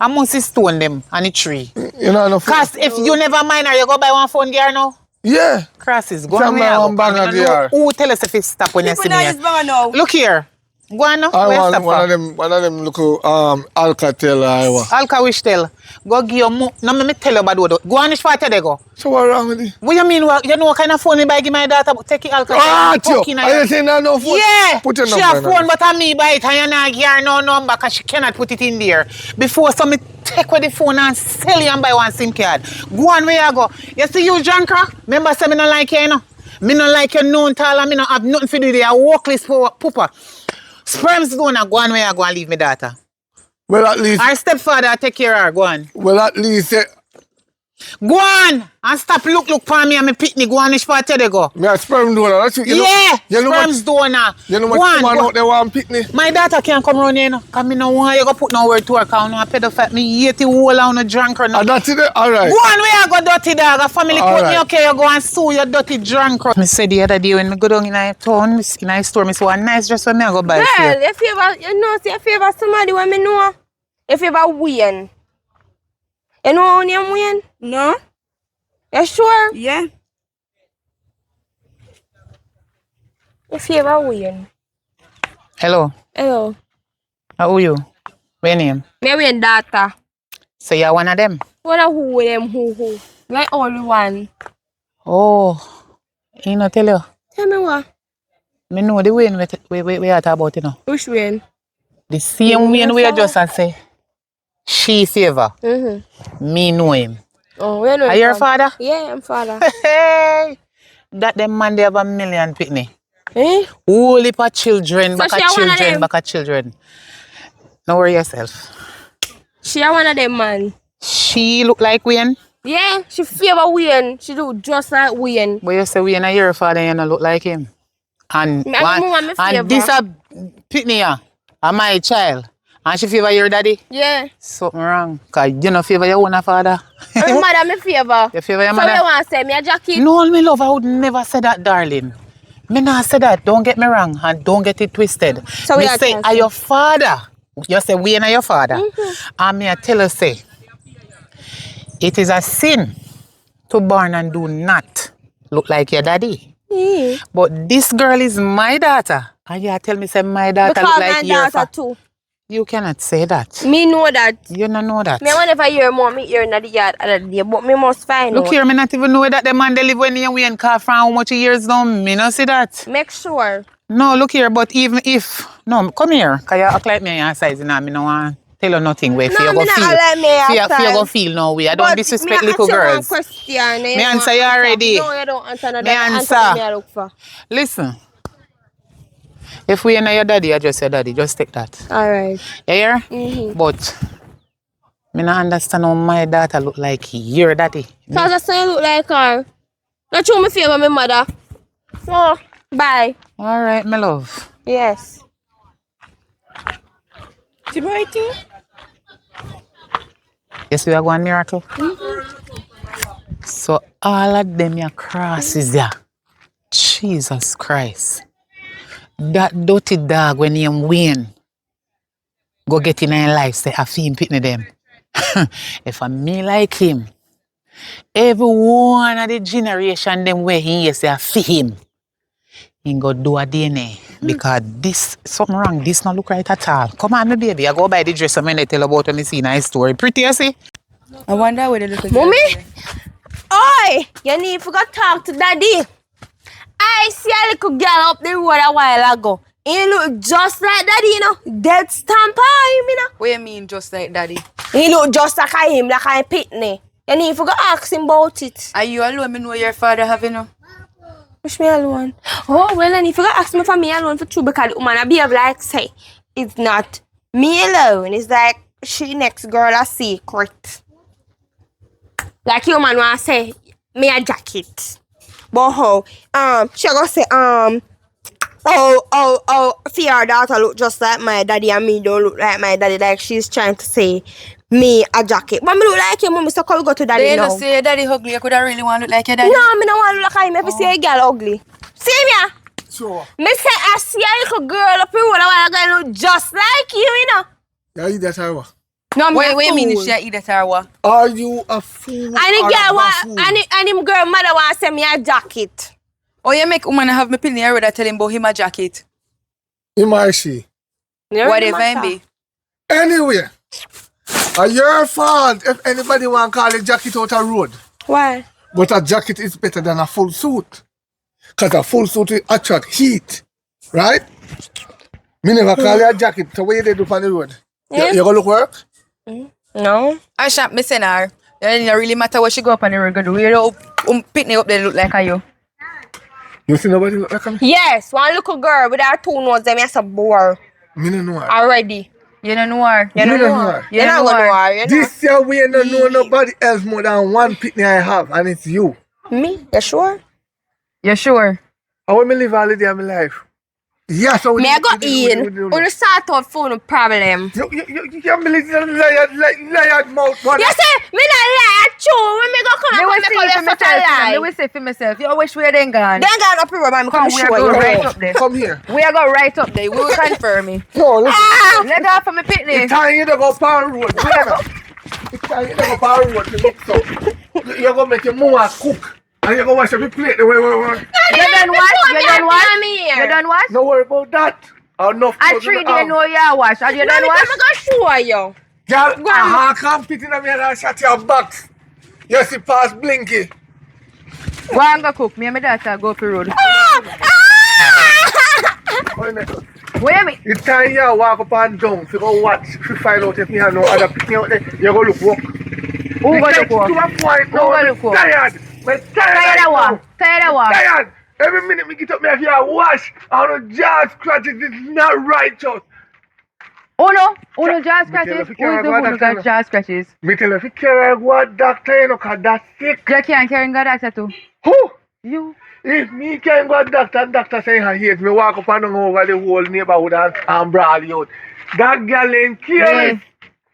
I must stone them on the tree. You know, no phone. Cause if you never mind her, you go buy one phone gear now? Yeah. Crosses, go Some on buy where one bag of gear. Who tell us if it stop when you see People me now here? use bang now. Look here. Go on now. I Where want stop for? one of them look Alcatel Iowa. Alka wish tell. Go give you more. No, me tell you about what. Go on which part they go. So what wrong with it? What you mean? You know what kind of phone me buy give my daughter? Take it Alka. Ah, you. Are you saying that no phone? Yeah. Put your she number have phone, but I me buy it and you not give her no number because she cannot put it in there. Before so me take with the phone and sell you and buy one SIM card. Go on where you go. You see you junker? Remember say me not like you, you know? Me not like you known tall and me not have nothing to do with you. I work list for pooper. Sperms don't go on where you go and leave my daughter. Well, at least. Our stepfather take care of her. Go on. Well, at least. Go on and stop look for me and me pitney. Go on which part they go. Me a sperm donor. That's what you Yeah, know. You know sperms donor. You know Go what on, man go. out there want pick me? My daughter can't come around here, you know. Because I don't want you to put no word to her because I know a pedophile. Me hate the whole on a drunk or no. And that's it? All right. Go on where you go dirty dog. A family All court right. me okay, you go and sue your dirty drunk. I said the other day when I go down in a town, in a store, I saw a nice dress when I go buy Girl, here. if you ever, you know, see if you ever somebody when me know, if you ever win. You know how name win? No. You sure? Yeah. If you ever win. Hello, Hello. how are you? What's your name? Me win data. So you're one of them? What a who them who? Like only one. Oh, you know tell you. Tell me what? I know the way we are talking about, you know. Which win? The same way we are just a say. She favor. Me know him. Oh, where know Are him you your from? father? Yeah, I'm father. Hey, that them man they have 1 million pitney. Eh? Whole heap of children, So back she of a one of children, them? back of children. Don't worry yourself. She a one of them, man. She look like Wayne, Yeah, she favor Wayne. She do just like Wayne. but you say Wayne are your father, you don't look like him. And Me and my mom me and this favor. a pitney here, and my child, and she favor your daddy. Yeah. Something wrong, cause you don't favor your own father. And my mother me favor. You favor your So mother? you want to say me a jacket? No, me love, I would never say that, darling. Me not say that. Don't get me wrong, and don't get it twisted. So me we are say, trying are to- your father? You say we are your father, and me I tell you say, it is a sin to born and do not look like your daddy. Yeah. But this girl is my daughter, and you tell me say my daughter Because look like my your daughter father. too. You cannot say that. Me know that. You don't know that. Me whenever hear mom, me hear in the yard other day, but me must find Look out. here, me not even know that the man they live when you and car from how much years now. Me not see that. Make sure. No, look here, but even if no, come here, cause you act like me your size and me no want tell you nothing way. No, Fear me go not feel. act like me your Fear go size. feel no way. I But don't disrespect me little ask you one girls. question. Me answer you already. No, you don't answer another Me answer. answer. Me I look for. Listen, if we ain't your daddy, I just your daddy. Just take that. Alright. You hear? But me not understand how my daughter look like your daddy. Cause I say you look like her. Not show me favor my mother. So bye. All right, my love. Yes. Yes, we are going miracle. So all of them your crosses ya. Jesus Christ. That dirty dog when him win, go get in your life, say I feel him pitney them. If I me like him, every one of the generation them where he is say I feel him, he go do a DNA. Because this, something wrong, this not look right at all. Come on, my baby, I go buy the dress and I tell about when I see nice story. Pretty, you see? I wonder where the little girl Mommy? is. Oi! You need to go talk to daddy. I see a little girl up the road a while ago. He look just like daddy, you know. Dead stamp on him, you know. What you mean just like daddy? He look just like him, like a pitney. You need to go ask him about it. Are you alone? Me know your father have, you know. Push me alone. Oh, well, and if you go ask me for me alone for true, because the woman I behave like say, it's not me alone. It's like she next girl a secret. Like your man want to say, me a jacket. But how? She gonna say, for your daughter look just like my daddy and me don't look like my daddy. Like she's trying to say me a jacket. But me look like your mommy, so can we go to daddy They now? don't say your daddy ugly. You could have really want to look like your daddy. No, me don't want to look like him if you see a girl ugly. See me? So, Me say I see a little girl up here with a while ago look just like you know. yeah, you that or what? No, me What a you mean if fool. she a eat that or what? Are you a fool? And the or girl a want, buffoon? and him girl mother want to send me a jacket. Oh, you make woman have me pin here that tell him about him a jacket. Him or she? Whatever him be. Anyway, are your fault if anybody want to call a jacket out a road. Why? But a jacket is better than a full suit. Because a full suit will attract heat. Right? Me never call you a jacket. So what you do on the road? Yeah. You gonna look work? No. I shan't miss her. It doesn't really matter what she go up on the road. Go do you pick me up there look like you. You see nobody look like me? Yes, one little girl with her two nose, them is a bore Me no know her. already. You don't know her. You Me don't no know know her. her. You don't know her. You know. This year we don't know nobody else more than one pitney I have, and it's you. Me? You sure? You sure? How will me live all the day of my life? Yeah, so Me I go in. Or sort out phone problem. You believe liar mouth one. You say, me not lie at you. When me go come and make all your such a I lie. will say for myself. You wish we had then gone. Then go up here, man. Come We show are you. going right up there. Come here. We are going right up there. We will confirm me. No, listen. Let go for me picnic. It's time you to go power road. It's time you to go power road to mix up. You're going to make your mama cook. And you're going to wash every plate the way. You done what? You done what? You done what? Don't worry about that. Enough I clothes in 3 the days house. know you wash. Are you done Mommy, what? come go show you. Girl, I can't fit in a man and shut your box. You see past Blinky. Go and go cook. Me and my daughter go up the road. Where me? It's time you walk up and down to go watch to find out if you have no other picking out there. You go look walk. Who go look To walk? a point now, Who go I'm look walk? tired. I'm tired. Tired of what? Tired of what? Tired. Every minute me get up, me have to wash. And the jaw scratches is not righteous. Uno jaw Me tell you, scratches. if Who you can't is the go one who doctor, got jaw scratches? Me tell you, if you carry what doctor, you know, cause that's sick. You can't carry a doctor too. Who? You. If me can go to doctor and doctor say I hate me, walk up and down over the whole neighborhood and brawl you out. That girl ain't careless.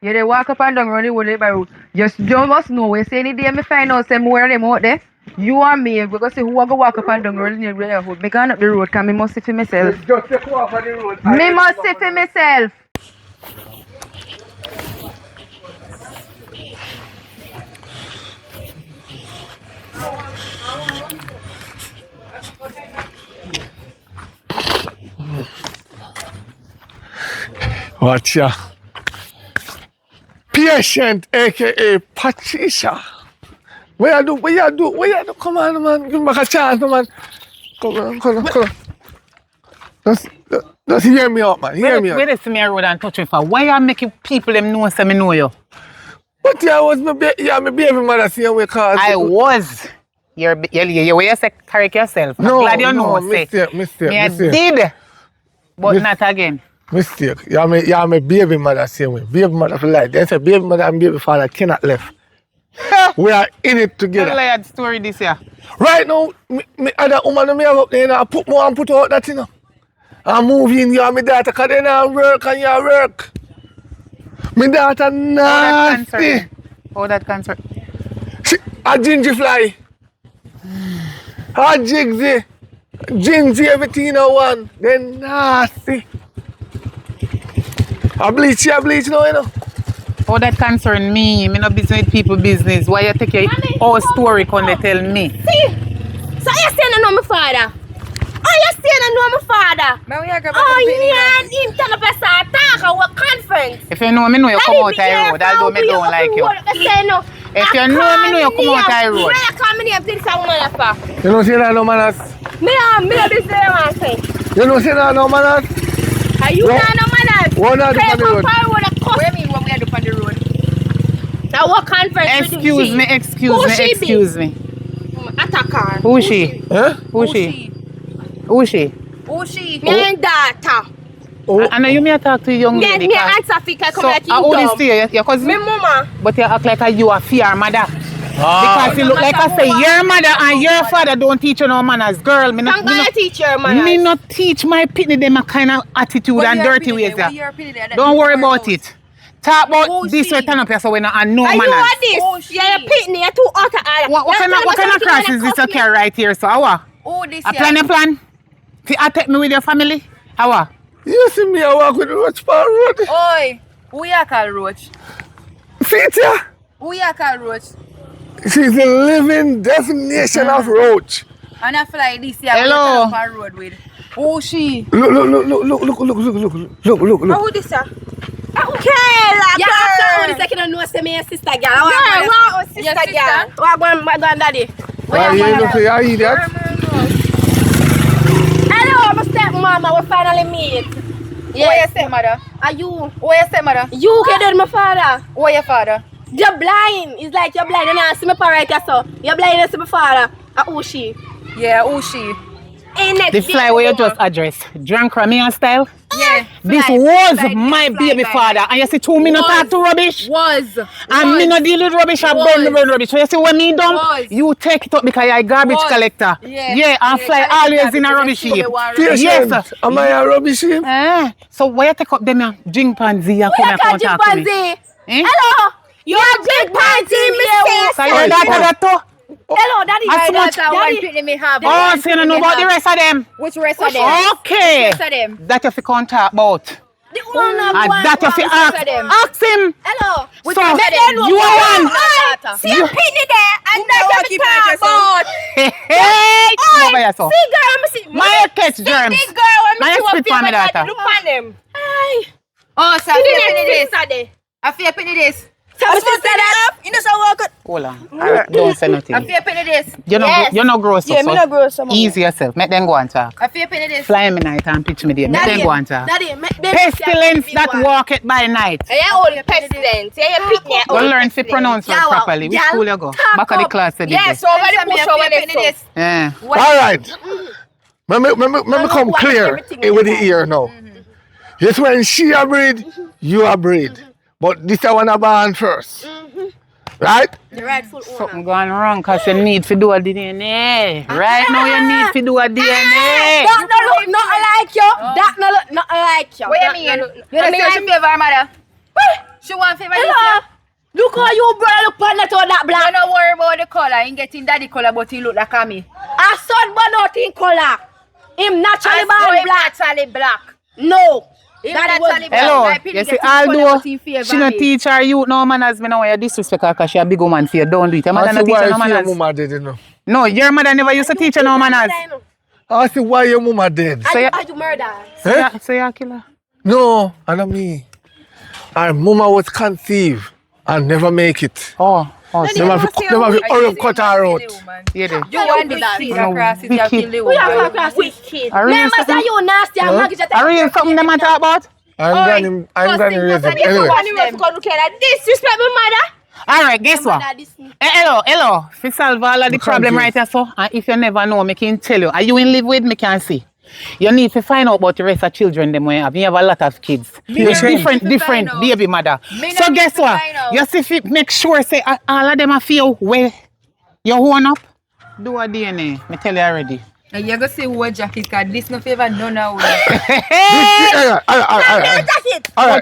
Yeah, they walk up and down around the whole neighborhood. Just don't must know. We say any day me find out some more of them out there. You and me, we go see who I go walk up and down around the neighborhood. Me gone up the road because me must see for myself. Just take off on the road. Me must see for myself. Watch ya. Patient, aka Patricia. Where you do? Come on, man. Give me a chance, man. Come on. Just hear me out, man. Hear me out. Where they see me a road and touch me for? Why you making people them know say me know you? But yeah, I was my baby mother same way cause I was. You're where you say correct yourself. I'm no, glad you know. mistake. Me I did. But not again. Mistake. Yeah, my baby mother same way. Baby mother for life. They say baby mother and baby father cannot left. We are in it together. Tell a story this year. Right now, me other woman me have up there, I put more and put out that, you know. I move in, you and my daughter, because they not work and you work. My daughter nasty. How that concern? A ginger fly. A jigsy. Ginsy, everything in one. They nasty. I bleach now, you know. How that concern me? Me no business with people business. Why you take your whole story when they tell me? See? So you saying I know my father? Oh, you saying I know my father? Oh, yeah, him tell us to attack our conference. If you know me, you come out the road. Although me don't like you. If you know me, you come out the road. Why you call me name? This is a woman for. You know, say that no manners. Me no business man say. You know, say that no manners. Are you not no manners? What are you on the road? What do you mean what we are doing on the road? Now what conference? Excuse me. Attack her. Who is she? Huh? Who is she? Who is she? Who she? Me and daughter. And you may talk to a young lady. Me answer for come So, like you how old is dumb. she? Your cousin? Me mama. But you act like you are fear mother. Because you look like I say your mother and your father don't teach you no manners. Girl, me I'm gonna teach your manners. me not teach my pitney them a kind of attitude and dirty ways. Don't worry about it. Talk about this way turn up here so we not and no Are you manners. at this? You're a pitney, you're too hot to add. What kind of cross is this you carry right here? So how? Oh, this A plan? To attack me with your family? How? You see me, I walk with the Roach Power Road. Oi, who you call Roach? Feet ya. Who you call Roach? She's the living definition of roach. And I feel like this year Hello. we on road with. Who she? Look. Who this ya? Okay, la girl. Yeah, after this I can know say me a sister girl. What sister girl? What daddy? Why you look at your idiot? Hello, my stepmama, we finally meet. Yes. Who your stepmother? Are you? Who your stepmother? You get my father. Who your father? You're blind. It's like you're blind and I see my parent so. You're blind and see my father. Who she? Yeah, who she? The fly where you just address. Drunk Ramian style? Yeah. This was my baby father. And you see 2 minutes talk to rubbish? And me not deal with rubbish and burn rubbish. So you see what me done? You take it up because you're a garbage collector. Yeah, and fly always in a rubbish heap. Yes. Am I a rubbish heap? So why you take up them chimpanzee and come and contact me? Hello. You're a chimpanzee, Mr. So your daughter that too? Hello, daddy. As much oh, so you don't know about the rest of them? Which rest of them? Okay. Rest of them? That you fi contact about. The one And that you fi ask him. Hello. So you are one. See a penny there and that you talk about. Hey, over here so. See girl, I'm see. My catch germs. See girl, My spit for me daughter. Look on them. Hey. Oh, so I feel penny this. I feel penny this. Tell me sister that. You know so work. Hold on. Alright, don't say nothing. I feel penny this. You're not gross up, Yeah, me so not gross up. easy yourself. Make them go and talk. I feel penny this. Fly me night and pitch me there. Make them go and talk. Daddy, Pestilence that walketh by night. Yeah, only pestilence. Yeah, you pick me. Go learn to pronounce it properly. Which school you go? Back of the class. Yes, over the bush over there. Yeah. All right. Let me come clear with the ear now. It's when she a breed, you a breed. But this I wanna born first. Right? The rightful owner. Something going wrong because you need to do a DNA. Right now you need to do a DNA. That no look nothing like you. That no look nothing like you. What you mean? You know say she favor her mother. She want favor you. Look how you brother look on that black. Don't worry about the color. He getting daddy color, but he look like a me. A son but not in color. Him naturally born black. Naturally black. No. Hello, you see, although she not teach her youth no manners, me know you disrespect her because she a big woman for you. Don't do it. Your mother not teach her no manners. Mama did, you know. No, your mother never used to teach her no manners. I see why your mama did. I do murder. So you're a killer? No, I don't mean. Our mama was conceived and never make it. Oh. Never have cut her out. Yeah, You want the seed across it, you kill the woman. Wicked. Remember say you nasty and maggot. Are you something them talk about? I'm going to raise it. Anyway. Disrespect my mother. Alright, guess what? Hello. If solve all of the problem right here, so, and if you never know, me can tell you. Are you in live with me can see? You need to find out about the rest of children them when you have. You have a lot of kids. You're different baby mother. So guess what? You see make sure say all of them are feel where you own up. Do a DNA. Me tell you already. And you're going to say what jacket, because this no favor none of us. Alright.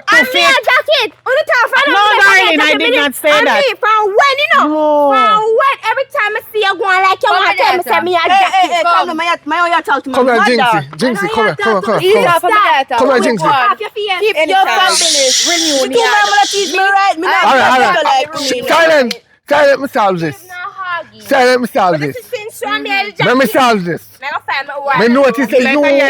I'm me a jacket. On the top front. No, darling, I did not say that. From when, you know? No. From when? Every time I see you going like you want to tell me, say me a jacket. Hey, come on, my talk to me. Come here, Jinxie, come here. Come here, Jinxie. Keep your family. Renew me. You don't teach me right. Silent, me solve this. Silent, me solve this. Let me solve this. Me notice that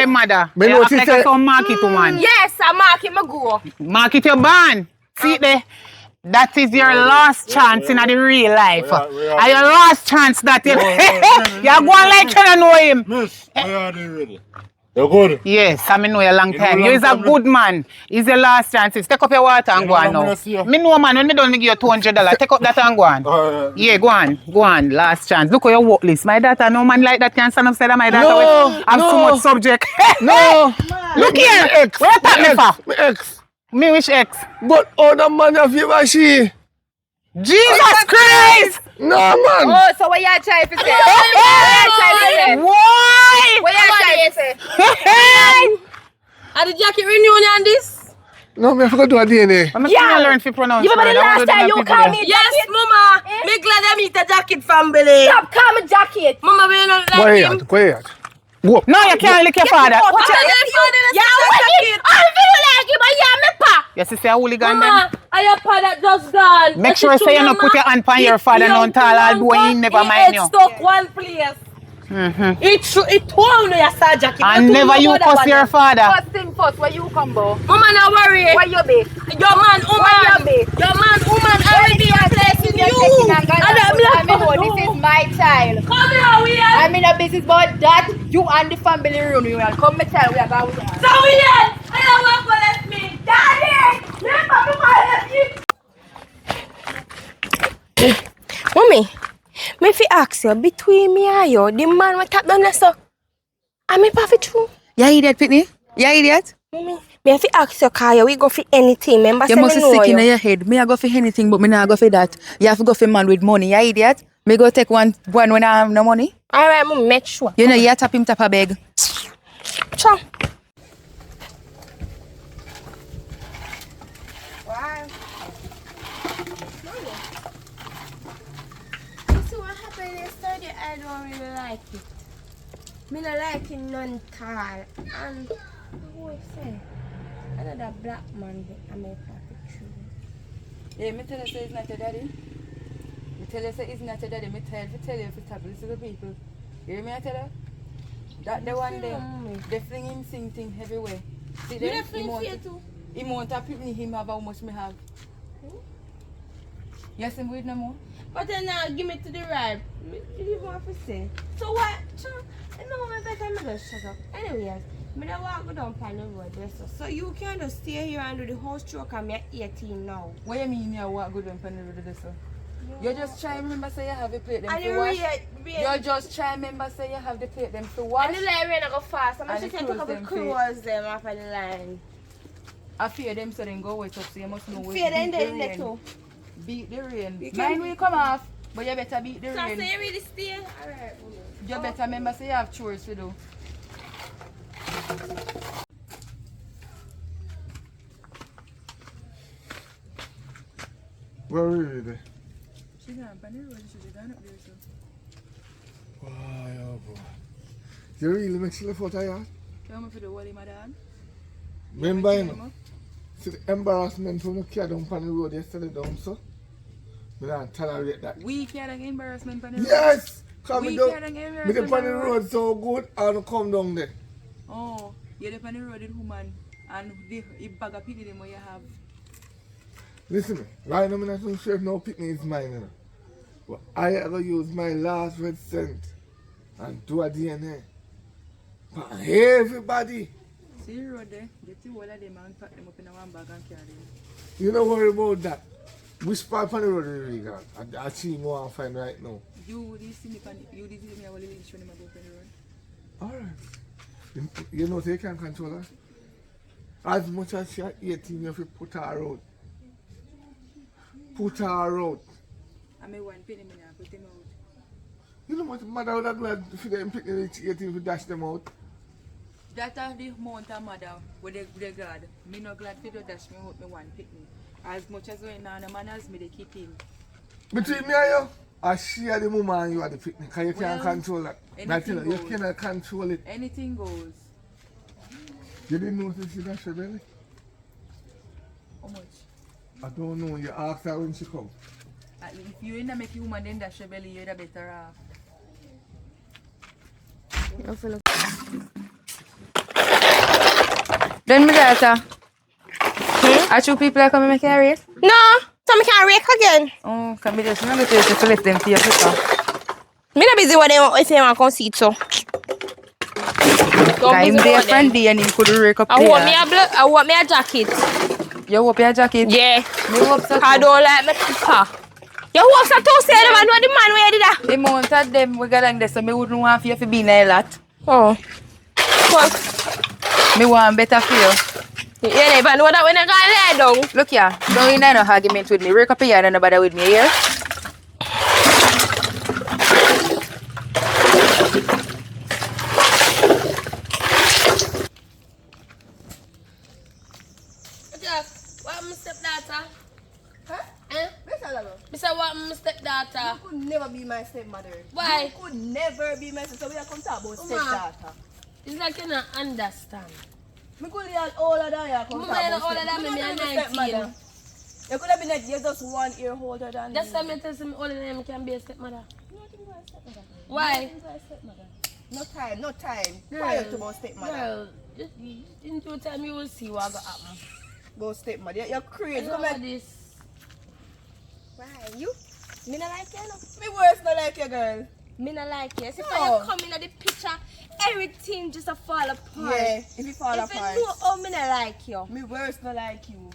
you... mother. Me You notice act like that... a some market woman. Yes, I mark him a go. Market your ban. See there? That is your last chance in the real life. And your last chance that you... You're going like you don't know him. Miss, I already ready. You're good? Yes, I know you a long time. know You is a long time. good man. It's your last chance. Take up your water and You go know on long now. I see you. Me know man, when me done me give you $200, take up that and go on. Yeah, go on. Last chance. Look at your work list. My daughter, no man like that can stand upside of my daughter. No, I'm no. too much subject. No. Look here. My ex. Where you talk me for? My ex. Me which ex? But other man have you and she. Jesus Christ! No, man. Oh, so what you trying to say? Why? What you trying to say? Are the jacket renewing on this? No, me I forgot to do a DNA. I'm yeah. Learn to pronounce. You remember the last time you called me? Yes, Mama. Me glad I meet the jacket family. Stop calling me jacket. Mama, we don't like him. Go ahead. Whoop. No, you can't lick your father. Yeah, I feel like him. I am my pa. Yes, you say a hooligan Mama, I am pa that just gone. Make sure say you not put your hand on your father no tall although he never mind you. It's stuck one place. It told me I saw jacket. And never you cuss your father. First thing first, where you come, bro? Mama, no worry. Where you be? Your man, woman, already a place in you. I know this is my child. Come here, we are. I'm in a business about that. You and the family room. You will come and tell we are going. So we are. I don't want to let me. Daddy, let me. Mommy. Me fi ask you, between me and you, the man what tap down there so, am I perfect true? You idiot, Pitney? You idiot? Me fi ask you, Kaya, we go for anything, remember You say must me be know sick in you. your head. Me I go for anything, but me not go for that. You have to go for man with money. You idiot? Me go take one when I have no money. Alright, Mom, make sure. You know, you tap him tap a beg. Ciao. I don't really like it. Me not like it none tall. And who is say? Another black man I'm a perfect true. Yeah, me tell you say it's not your daddy. Me tell you say it's not your daddy. Me tell you if it's happen to the people. You hear me I tell you? That the one there, they fling him sing thing everywhere. See them? He want to pick me him have how much me have. Yes, I'm with no more. But then now give me to the right. You want to say. So what? No, my better me just shut up. Anyways, me don't walk go down on the road there, so you can just stay here and do the whole stroke and me 18 now. What you mean you walk good on the road there, sir? You just try remember say you have the plate them And to you wash. read. You just try remember say you have the plate them to wash. And the line rain go fast. I'm And just the take a couple clothes them clothes them off of the line. I fear them so then go wait up so you must know Fear them beat the there in there rain. too. Beat the rain. You Mine can- will come off, but you better beat the So rain. say you really stay? Alright. You better remember say you have chores to do. Where are you there? She gone on the road, she gone up there, so. Why, oh boy. You really make she left out of here? Tell me for the wally, my dad. Remember, you know? See the embarrassment from the car down on the road yesterday down, so? I don't tolerate that. We carrying embarrassment on the road. Yes! Because We me don't, carrying me embarrassment dey on the road so good, I don't come down there. Oh, you're on the road with woman and the bag of pity them what you have. Listen me, right now I'm not so sure if no picnic is mine, you know. But I ever use my last red cent and do a DNA. But everybody, See the road there, get the whole of them and pack them up in a one bag and carry them. you don't worry about that. Which part on the road is really gone? I see more and find right now. You did see me, you did see me, I will leave you when I'm up on the road. Alright. You know they can control her. As much as she 18, you have to put her out. Put her out. I may one penny me now, put them out. You know what mother would have done for them picking 18 to dash them out? That are the amount of mother with the glad. Me no glad for the dash me out me one pick me. As much as when the man as me they keep him. Between me and you, I share the mama and you are the picnic, because you can't Well, control that. anything That, you know, you goes. cannot control it. Anything goes. You didn't notice she dash her belly? How much? I don't know, you asked her when she come. If you ain't make you woman then dash your belly, you're the better off. Then my daughter. Are two people that come and make a race? No, so I can't rake again. Oh, can be just remember to lift them to your picture. Me not busy what they want to come see it, so. I'm their friend and he could rake up I there. want me a I want me a jacket. You hope your jacket? Yeah. Me hope so I too. don't like my papa. You want some to say them and know the man where did that? The amount of them we got like this, so me wouldn't want you to be in a lot. Oh. But Me want better for you. you never know that when I got there down. Look here, don't in no argument with me. Rake up here and nobody with me here. What my stepdaughter? Huh? Eh? Listen, Lalo. Me say what my stepdaughter? You could never be my stepmother. Why? You could never be my sister. We are come talk about stepdaughter. It's like you don't understand. Me could be older than you. Come Mama, talk you're about older than me, stepmother. me, I'm You could be 19. stepmother. You could have been like, you're just 1 year older than That's me. why me tell me older than me can be a stepmother. You don't think you're a stepmother? Why? You don't think you're a stepmother? No time, no time. Girl, Prior to about stepmother. Girl, just in due time you will see what will happen. Go stepmother. You're I crazy. know Come what here. this. Why? You? Me not like you, no. Me worse not like you, girl. Me not like you. See, No. when you come in the picture, everything just a fall apart. Yeah, if you fall If apart. you know how me not like you, Me worse not like you.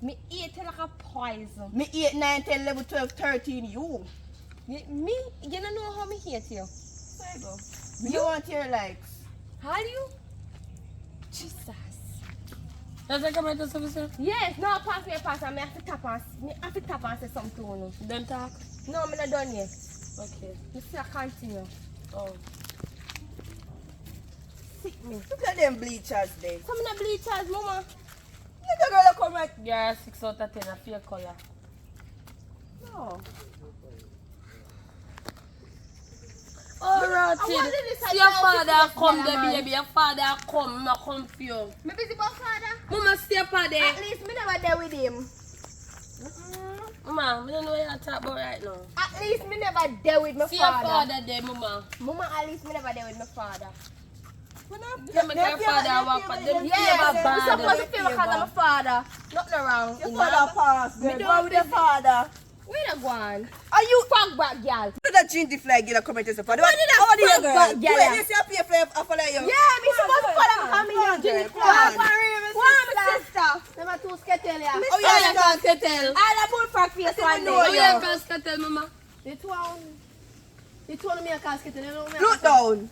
me eat it like a poison. Me 8, 9, 10, 11, 12, 13, you. Me, you don't know how me hate you. There you go. Me don't want your likes. How do you? Jesus. Does that come out of something? Yes, no, pass me a pass and me have to tap and say something to you. Don't talk? No, I'm not done yet. Okay. You still continue. Oh. Sick me. Look at them bleachers there. Some of the bleachers, mama. Little girl come right. Yeah, 6 out of 10, a fair color. No. Oh, Rotted. See your father come there, baby. Your father come, not come for you. Me busy about father. Mama, stay up there. At least me never there with him. Mama, I don't know what you're talking about right now. At least me never there with my See your father. father there, mama. Mama, at least me never there with my father. Yeah, my father walk but them Yes, favor I'm supposed bad. to feel because I'm a father. Nothing wrong. Your You father know? passed. Me go with your father. Where the one? Are you Fuck back, girl. to the ginger flag girl come into support? What did I fuck back, girl? Wait, this your pay for follow you. Yeah, me supposed to follow me coming young ginger flag. Why my sister? Them a two skettle ya. Oh yeah, can't tell. I have a bullfrog face one day. know you. Can't tell, mama. The two of me a call skettle. You know me a Look call- down.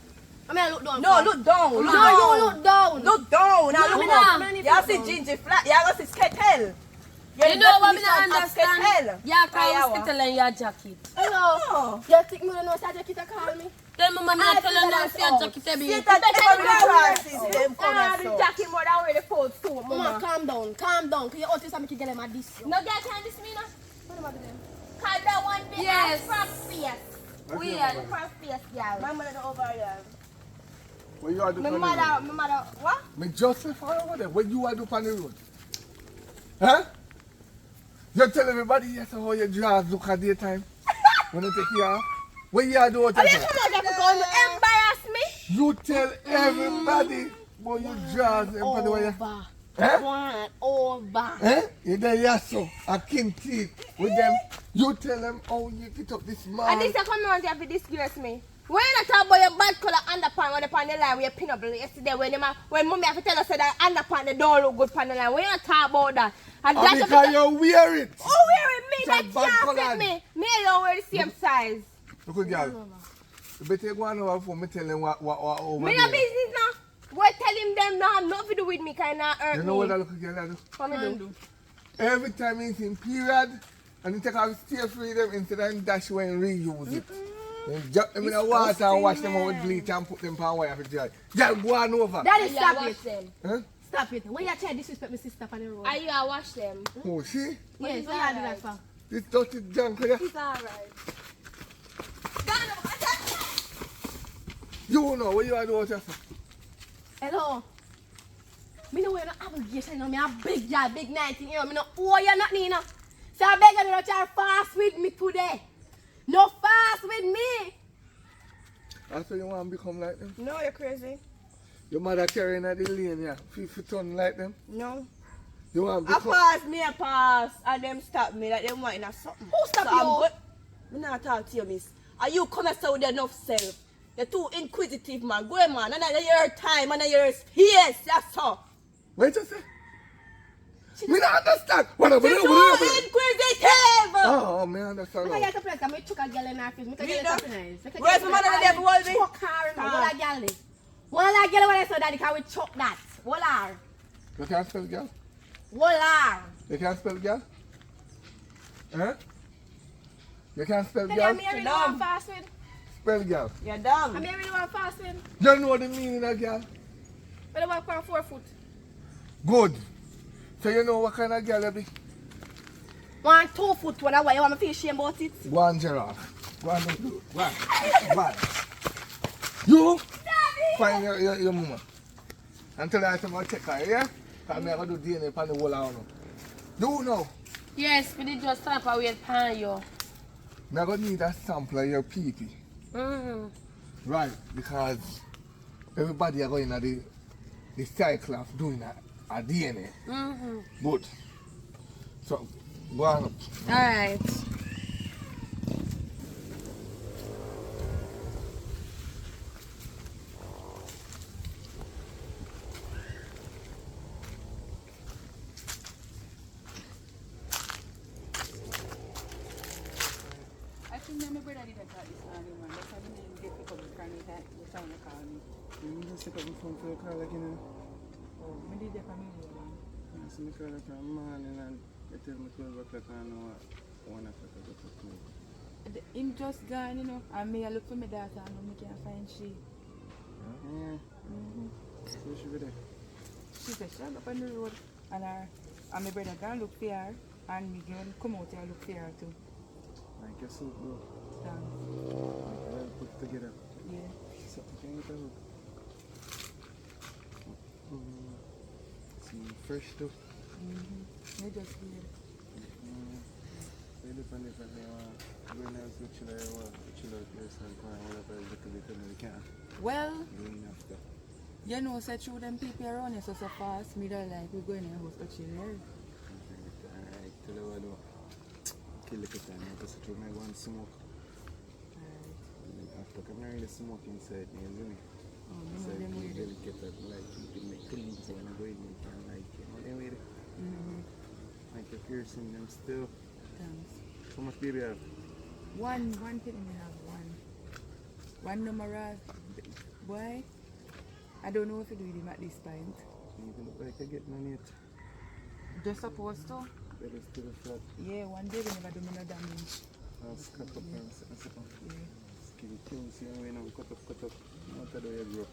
I mean, I look down. No, first. look down. No, Look you down. look down. Look down. Now No, look me up. not. You have to ginger flag. You have to see kettle. You know what me not definition of understand? kettle. Yeah, Kaya call wa. me tell your jacket. Hello. Oh. You think me don't know such a kid to call me? Then mama me I tell feel her that's say your out. jacket be. See that every trances them come Ah, and the so. jacket more than where the coat suit, Mama, mama. calm down. Calm down. Cause you always say me can get them at this. No girl can't this me, no? What about them? Cause that one big Yes. frog face. Weird, frog face, girl. My mother over here. What you are doing? My mother, what? Me just say for over there. What you are doing on the road? Huh? You tell everybody yes how your jaws look at daytime when you take you off. What you are doing? Oh, you come out there for to embarrass me? You tell everybody about your jaws and for the way you. Over. Eh? One over. Eh? You there yasso, a king teeth with them. You tell them how you get up this And man. this come around here to disgrace me. When you talk about your bad color underpants on the pan the line where you pin up yesterday when mommy have to tell us that underpants they don't look good pan the line. When you talk about that. And Oh, that's because you wear it. oh, wearing me, It's that a bad can't colour. fit me. Me and you wear the same size. Look at girl. You better go on over for me tell them what over Me there. no business now. Boy, tell him them now nothing to do with me, kind of hurt You me. know what I look at girl do? What me do? Every time he's in period and you take out stay freedom instead of dash away and reuse it. You jump them in the water and wash them out with bleach and put them on wire for joy. Girl, go on over. Daddy, Yeah, stop wash it. them. Huh? Stop it. When you try to disrespect my sister on the road. Are you a wash them? Oh, see? Yes, what you do that for? This dirty junk here. It's alright. You know what you are doing just for. Hello. Me no wear no obligation, you know. Me a big guy, big 19, you know. Me no owe you nothing, you know. So I beg you to try fast with me today. No fast with me. That's why you want to become like them. No, you're crazy. Your mother carrying at the lane, yeah. 50 ton like them. No. You want to I become... pass, me a pass, and them stop me like them wanting a something. Who stop so you? I'm good. Me not talk to you, miss. Are you come and with enough self? You're too inquisitive, man. Go ahead, man. And your time and your space. That's all. Wait a second. Me not understand. What You're too inquisitive. Oh, me understand. Look at now. you to play, I took a girl in her face. Make a Me girl no. top nice. Make a Where's girl my mother top there for all me? Choke her, no. Ah. What a girl is. What a girl when I saw daddy, can we choke that? What are? You can't spell girl? What are? You can't spell girl? Huh? You can't spell Tell girl? you, me really Dumb. want fast with. Spell girl. You're I dumb. mean, I really want fast with. You know the meaning of girl? But I walk on 4 foot. Good. So you know what kind of girl you be? 1 2 foot. What I want? You want me to feel shame about it? Go on, giraffe. Go on, do. Go on. Go on. You find your mama. And tell her to go check her, yeah? Because I'm going to do DNA on the whole hour. You know. Yes, we did just stop away pan you. I'm going to need a sample of your pee-pee. Right, because everybody are going at the cycle of doing a DNA. Good. So, go on up. Alright. I think my brother didn't talk this morning, man. That's how the name get pick up the phone. He's trying to call me. You just pick up the phone for the call like you know. Oh, me did that for me, man. I see me call like from morning and they tell me 12 o'clock and now 1 o'clock I go to school. Him just gone, you know, and me I look for my daughter and me can't find she. Yeah. So she be there. She said she up on the road and my brother gone look for her and me gonna come out here and look for her too. Like your soup bro. Thanks. Well put together. Yeah. So can you get a look? Some fresh stuff. Me just here. So you depend if you going else with chill or chill out place and whatever a little bit and you can. Well, Doing after. you know, say through them people around here so fast, me don't like we going in the house to chill here. Alright, tell you what though. kill the time. Because I might go and smoke. After I'm not really smoking inside me, you know me? So I feel delicate at like keeping me clean so when I go in you can like, you know, anyway. Like your piercing them still. Thanks. How much baby have? One kitten I have one number boy. I don't know if you do him at this point. You look like you're getting on it. Just supposed to. Belly still flat. Yeah, one day we never do me no damage. I'll cut up and sit up. Yeah. Skin kills you when I'm cut up. What do you grow?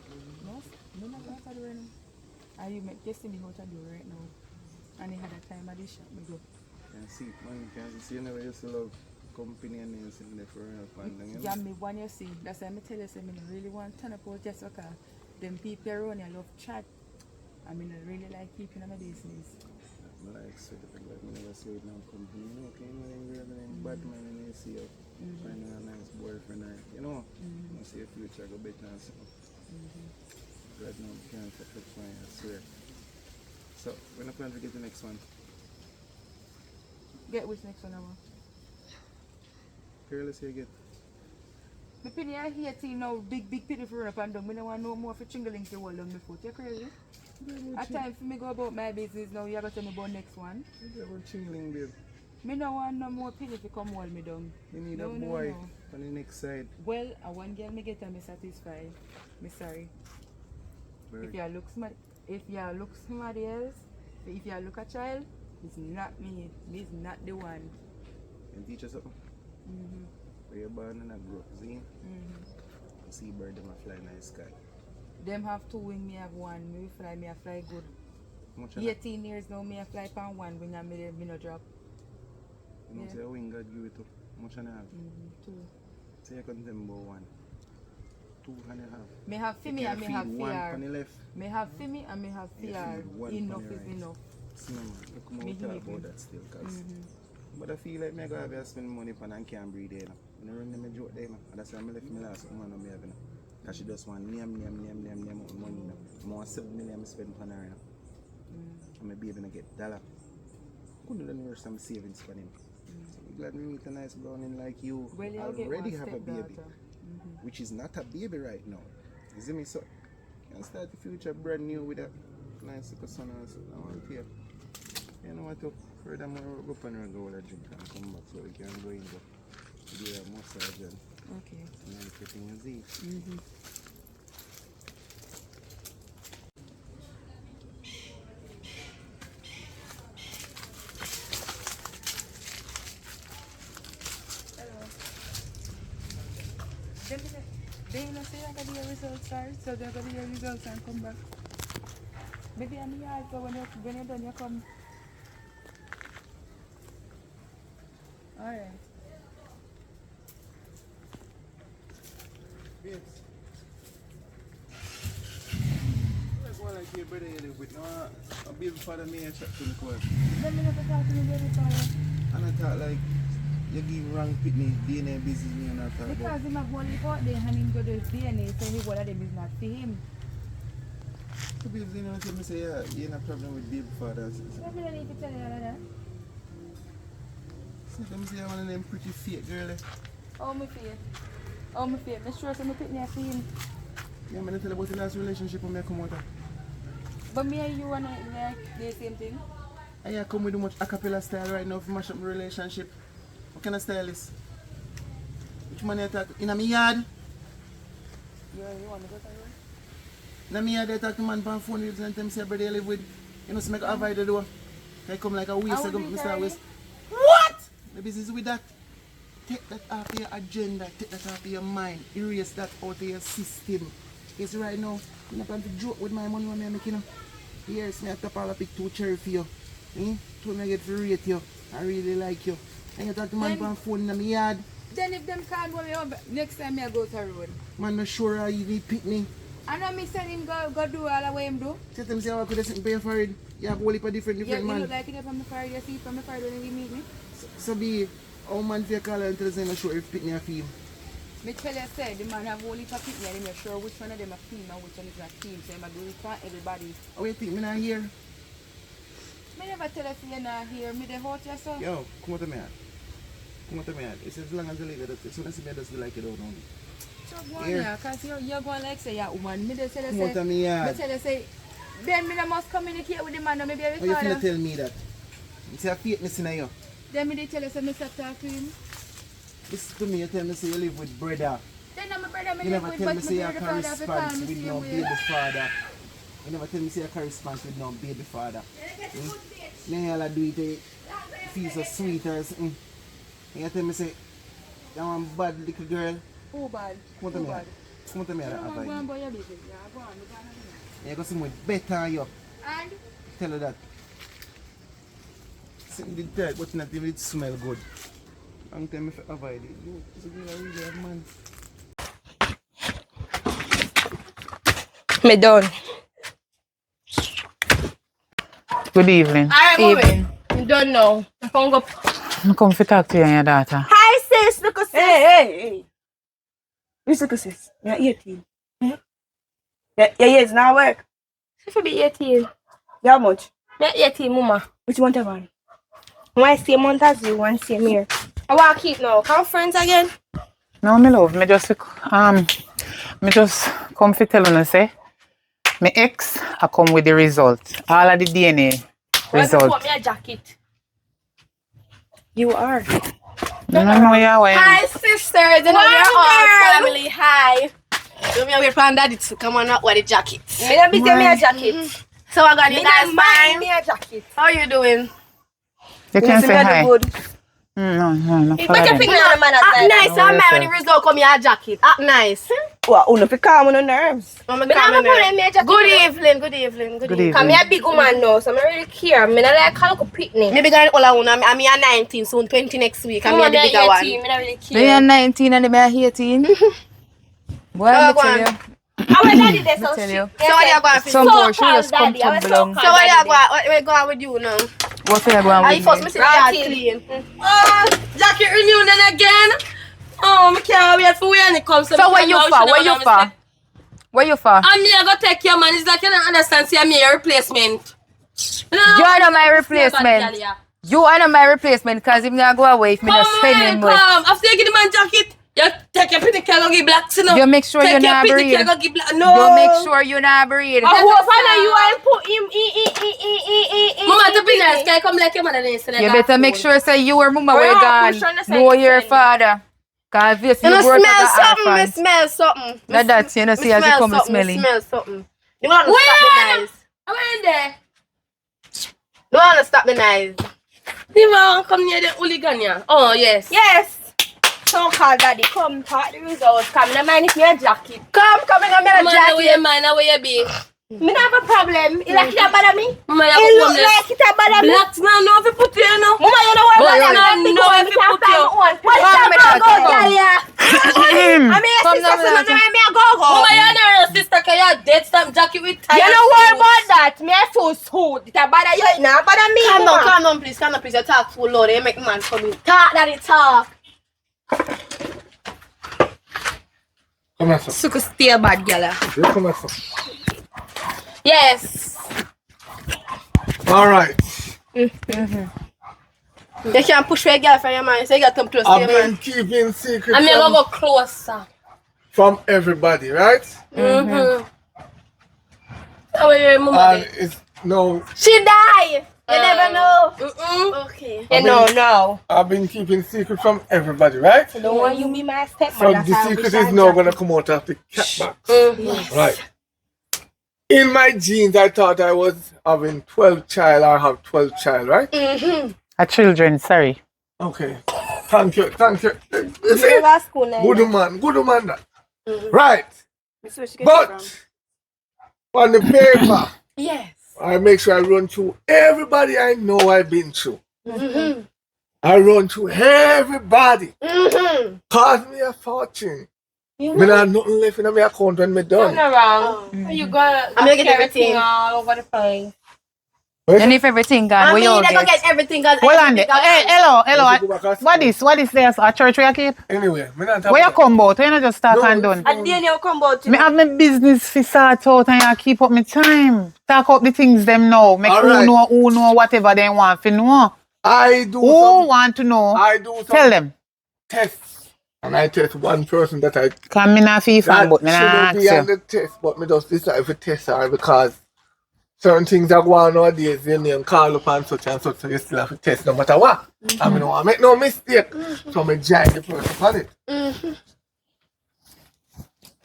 No, no, not what I do right now. And you make just see me what I do right now. And he had a time at the shop me go. Can see, man, can see you never used to love company and names in there for real fun. Yeah, me one you see. That's why I tell you, say, I really want to turn up out just because them people around here love chat. I mean, I really like keeping on my business. I like sweet up like I never say it now company. You know, okay, you know, you're bad man and you see you finding a nice boyfriend, you know, you see your future go better and stuff. God no, you can't fuck up fine, I swear. So, when I plan to get the next one? Get which next one I want? Girl, let's see you get. My penny I hear till now big pity for run up and down. I don't want no more for chingling to hold on my foot. You crazy? At time for me go about my business now, you gotta tell me about next one. You're chingling, babe. Me no want no more penny to come hold me down. You need a boy on the next side. Well, a one girl me get and me satisfied. Me sorry. Bird. If you look somebody else, if you look a child, it's not me. Me's not the one. And teach us something. Where you're born and I grow up, see? You see bird them a fly in the sky. Them have two wing, me have one. Me fly good. Much 18 years now, me a fly pan one wing and me no drop. you know, say a wing God give it to. Much and a half. Two. Say you can tell me about 1. 2.5. Me have for You me can and me feed have one fear. on the left. Me have for me and me have You fear. feed one Enough on the is right. enough. See, man, look Me more talk hear about you. that still, cause but I feel like me go have to spend money on and can't breathe there. You know, run them a joke there, man. And that's why I left me last woman on me having. Cause she just want name out money, you know. I want 7 million I spend on her, you know. And my baby gonna get $1. Couldn't do the some savings for him. So I'm glad we meet a nice browning like you. Well, I you'll get already one have a baby, stepdaughter. which is not a baby right now. You see me, so can start the future brand new with a nice little son and so I want to hear. You know what, to furthermore, go up and go with a drink and come back so we can go in the do a massage and Okay. everything is easy. They you know say I got the results start, so they're gonna get results and come back. Maybe I'm here so when you're done you come. Alright. Yes. That's one like your brother you live with. No, a baby father me a chat to me quick. Let me never talk to me baby father. And I thought like you give wrong pitney, DNA business me and I talk Because about. him have one report there and him go to DNA, so he one of them is not for him. So babes, you know what me say, yeah, you have a problem with baby fathers. Let me not need to tell you all of that. So them say one of them pretty fake girl. Oh my fear. Oh my fear. I'm sure some pick me a him. Yeah, I'm gonna tell you about the last relationship when I come out of. But me and you wanna like the same thing? I come with too much acapella style right now for mash up my relationship. What kind of style is? Which man you talk in a me yard? You want to go to In a me yard they talk to man on phone with and them say brother you live with. You know, so make a avoid the door. They come like a waste, I go Mr. Waste. What? The business with that. Take that off your agenda, take that off your mind, erase that out of your system. Because right now, I'm not going to joke with my money when I'm making. Here's me at top all I pick 2 cherry for you. Told me I get to rate you. I really like you. And you talk to man on phone in my yard. Then if them can't go next time I go to the road. Man, not sure how you need pick me. I know me send him go do all the way him do. Tell them say I could have pay for it. You have a whole heap of different Yeah, you man. look like it from the fire, you see from the fire when you meet me. So be how man for call and tell us I'm not sure if pick me a film. Me tell you say the man have only for pick me and I'm not sure which one of them a team and which one is not team. So I'm do it for everybody. How you think me not here? Me never tell you you're not here. Me the hurt you so. Yo, come out to me. Come on to me. It's as long as you leave it, as soon as you just like it out now. So go on here, because you're going like say you're a woman. Me just tell you Come on to me, me tell you say, then me must communicate with the man and maybe How every you father. finna tell me that? You see a faith missing in you. Then me they tell you say me stop talk to him. Listen to me, you tell me say you live with brother. Then I'm a brother me You live never with, tell but me me say you brother father have to call correspond me with same no way. baby father. You never tell me say you correspond with no baby father. Then y'all do it, feel so sweet or something. And you tell me say, you want a bad little girl. Who bad? Come on to Who me. bad? Come on to me. You don't want to go and buy your business. Yeah, go on. Go on. You got someone better than you. And? Tell her that. Something did that, but not even it smell good. I'm telling me to avoid it. You, it's a girl really have man. Me done. Good evening. Alright, moving. You don't know. I can't go. I come to talk to you and your daughter. Hi, sis. Look at sis. Hey. Who's look at sis? You're 18. Your years now work. She should be 18. You how much? Me 18, mama. Which month am I? Why same month as you, one same year. I want to keep now. Come friends again? No, me love. Me just come to tell you say, my ex I come with the result. All of the DNA Why you result. put me a jacket? You are. No, yeah, why? Hi, sisters. You know, we're all family. Hi. So, we wait for daddy to come on up with the jacket. Me not be say me a jacket. So, I got you Me guys not mind fine. me a jacket. How you doing? You can say hi. Good. No, But you think me on the man Act outside. nice. I'm married when the result come here a jacket. Act nice. What? Uno fi calm on the nerves. I'm Me not put me a jacket. Good evening. Good evening. Good Good evening. Cause me a big woman now, so I really care. Me not like a little picnic. Maybe going to all one. I'm here 19, soon 20 next week. I'm Mama, here the me bigger one. 18. Me not really Me are care. 19 and me are 18. Boy, Oh, me go tell on. you. I went daddy there, so tell she. you. So, what you going to Some do? boy, she just come daddy. I was tumble so down. So, what you going? What we going with you now? What for you going Are you with first? Me me? see the yard Right. clean. Jacket reunion again. Oh, I can't wait for when it comes. So where you for? Where you for? Where you for? And me, I go take your man. It's like you don't understand. See, I'm your replacement. You are not my replacement. You are not my replacement because if I go away, if me not spend him with. Come. After you get the man jacket, you take your pretty care, go give black, you know. You make sure Take you're your not pretty care, breed. go give black. No. You make sure you're not breed. I hope I know you and put him Mama, to be nice, can you come like your mother next? You better make sure say you or mama were yeah, gone. push on the side, Know the your side. father. Cause this You you know, brought smell up something. Me the smell something. Now that's you know see as you come smelling. Smell something. You want to stop the nice. I went there. You want to stop the nice. You want to come near the hooligan, yeah? Oh, yes. Yes. So called daddy, come talk the results. Come, no mind if you're a jacket. Come, I'm Man, going to where you jacket. mind, where you be? Me not have a problem. You like it a bother me? Mama, It you look like it a bother me. Blacks now know if you put you, you know. Mama, you know what? But I'm you not big know one. if Me you can't put find you. my own. What is Come, me that touch go, you. Dalia? I mean, Come your sister now, said me a go. Mama, you know your sister, can you dead stamp jacket with tie? You know what about that? Me a full suit. It a bother you, it not bother me, mama. Calm down, please. Calm down, please. You talk too loud. You make man come in. Talk, daddy, talk. Come here, sir. Suka stay bad, girl. You come here, sir. Yes. All right. You can't push your girl from your man. So you got to come close to I've your been man. keeping secrets I'm gonna go closer. from everybody, right? How are you, mama? And it's no. She die. You never know. Okay. You know, no. I've been keeping secret from everybody, right? Don't want you be my So stepmother. the secret is now gonna come out of the cat box. Right. In my genes, I thought I was having 12 child or have 12 child, right? A children, sorry. Okay. Thank you. You You see? go to school now. Good man that. Right. But on the paper, Yes. I make sure I run through everybody I know I've been through. I run through everybody. Cost me a fortune. Me not have nothing left in my account when me done. Turn around. You gonna I'm gonna get everything. all over the place. And if everything gone, I what mean, you they're going to get? get everything. Cause Hold on there. Hey, hello. Let's go back and What is this? A church where you keep? Anyway, me not Where you come out? You not just start and done. And then you come out. Me have my business to sort out and you keep up my time. Talk up the things them know. Make All who right. know whatever they want to know. I do Who some, want to know? I do some Tell them. tests. And I test one person that I Come me not feel fan, that but me not shouldn't ask be on you. the test, but me just decide if test her because certain things are going on nowadays, your name call up and such, so you still have to test no matter what. I mean, I make no mistake, so I join the person on it.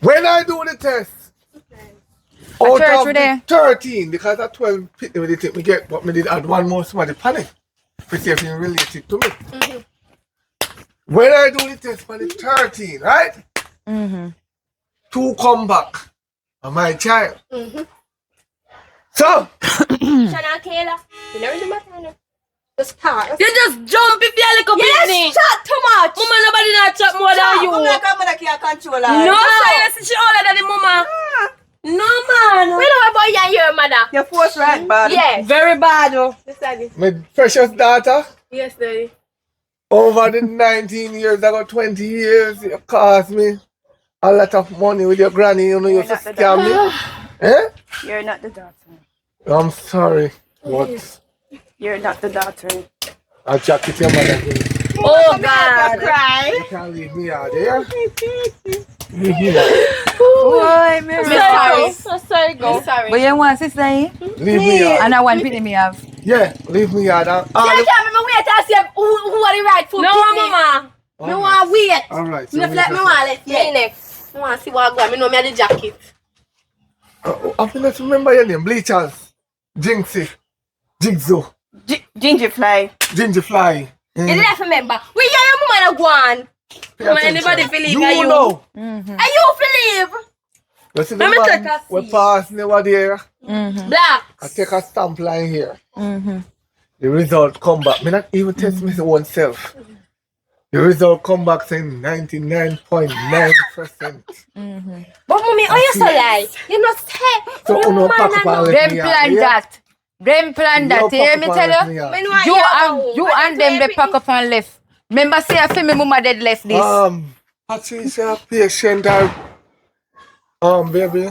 When I do the test, out church of we the there? 13, because at 12 people they take me get, but me did add one more somebody panic to see if you relate it to me. When I do the test for the 13, right? 2 come back on my child. So, Shana Kayla, you know the matter. Just talk. You just jump if you're like a Yes, chat too much. Mama, nobody not chat more than you. I'm like a mother can't control her. No, sir, she older than the mama. No, man. We know about you and your mother. Your force right bad. Yeah. Very bad, oh. Yes, daddy. my precious daughter, Yes, daddy. over the 19 years, ago 20 years, you cost me a lot of money with your granny, you know, you used to scam me. Eh? You're not the daughter. I'm sorry, but You're not the daughter. I'll check it your mother. Oh, God. Cry. You can't leave me out there. Leave me out. Boy, Sorry. So sorry, go. Sorry. But you want sister, eh? Leave me out. And I want pity me have. Yeah, leave me out. I can't remember wait to see who are the rightful No, people. mama. Me want wait. Alright. Me let me want let Me next. me want see what go on. Me know me have the jacket. I feel like remember your name. Bleachers. Jinxie. Jigsaw. Ginger fly. Ginger Fly. You didn't remember. We hear your mama go on. Mama, anybody believe you you? know. And you believe? You see the Let me man take a we seat. pass never there. Black. I take a stamp line here. The result come back. Me not even test my own self. The result come back saying 99.9%. But mommy, are you so lie? You not say. So You no man pack up and and no- let Them me out, plan yeah? that. Them plan No that. You hear me pack up and tell let you? me out. Me know You I and them they pack up and left. Remember say I feel me mama dead left this. Patricia, patient, baby,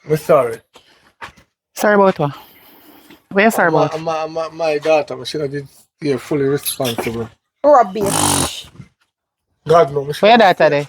we're sorry. Sorry about what? What you sorry about? My daughter, I should have been here fully responsible. Rubbish. God no, Where your daughter there?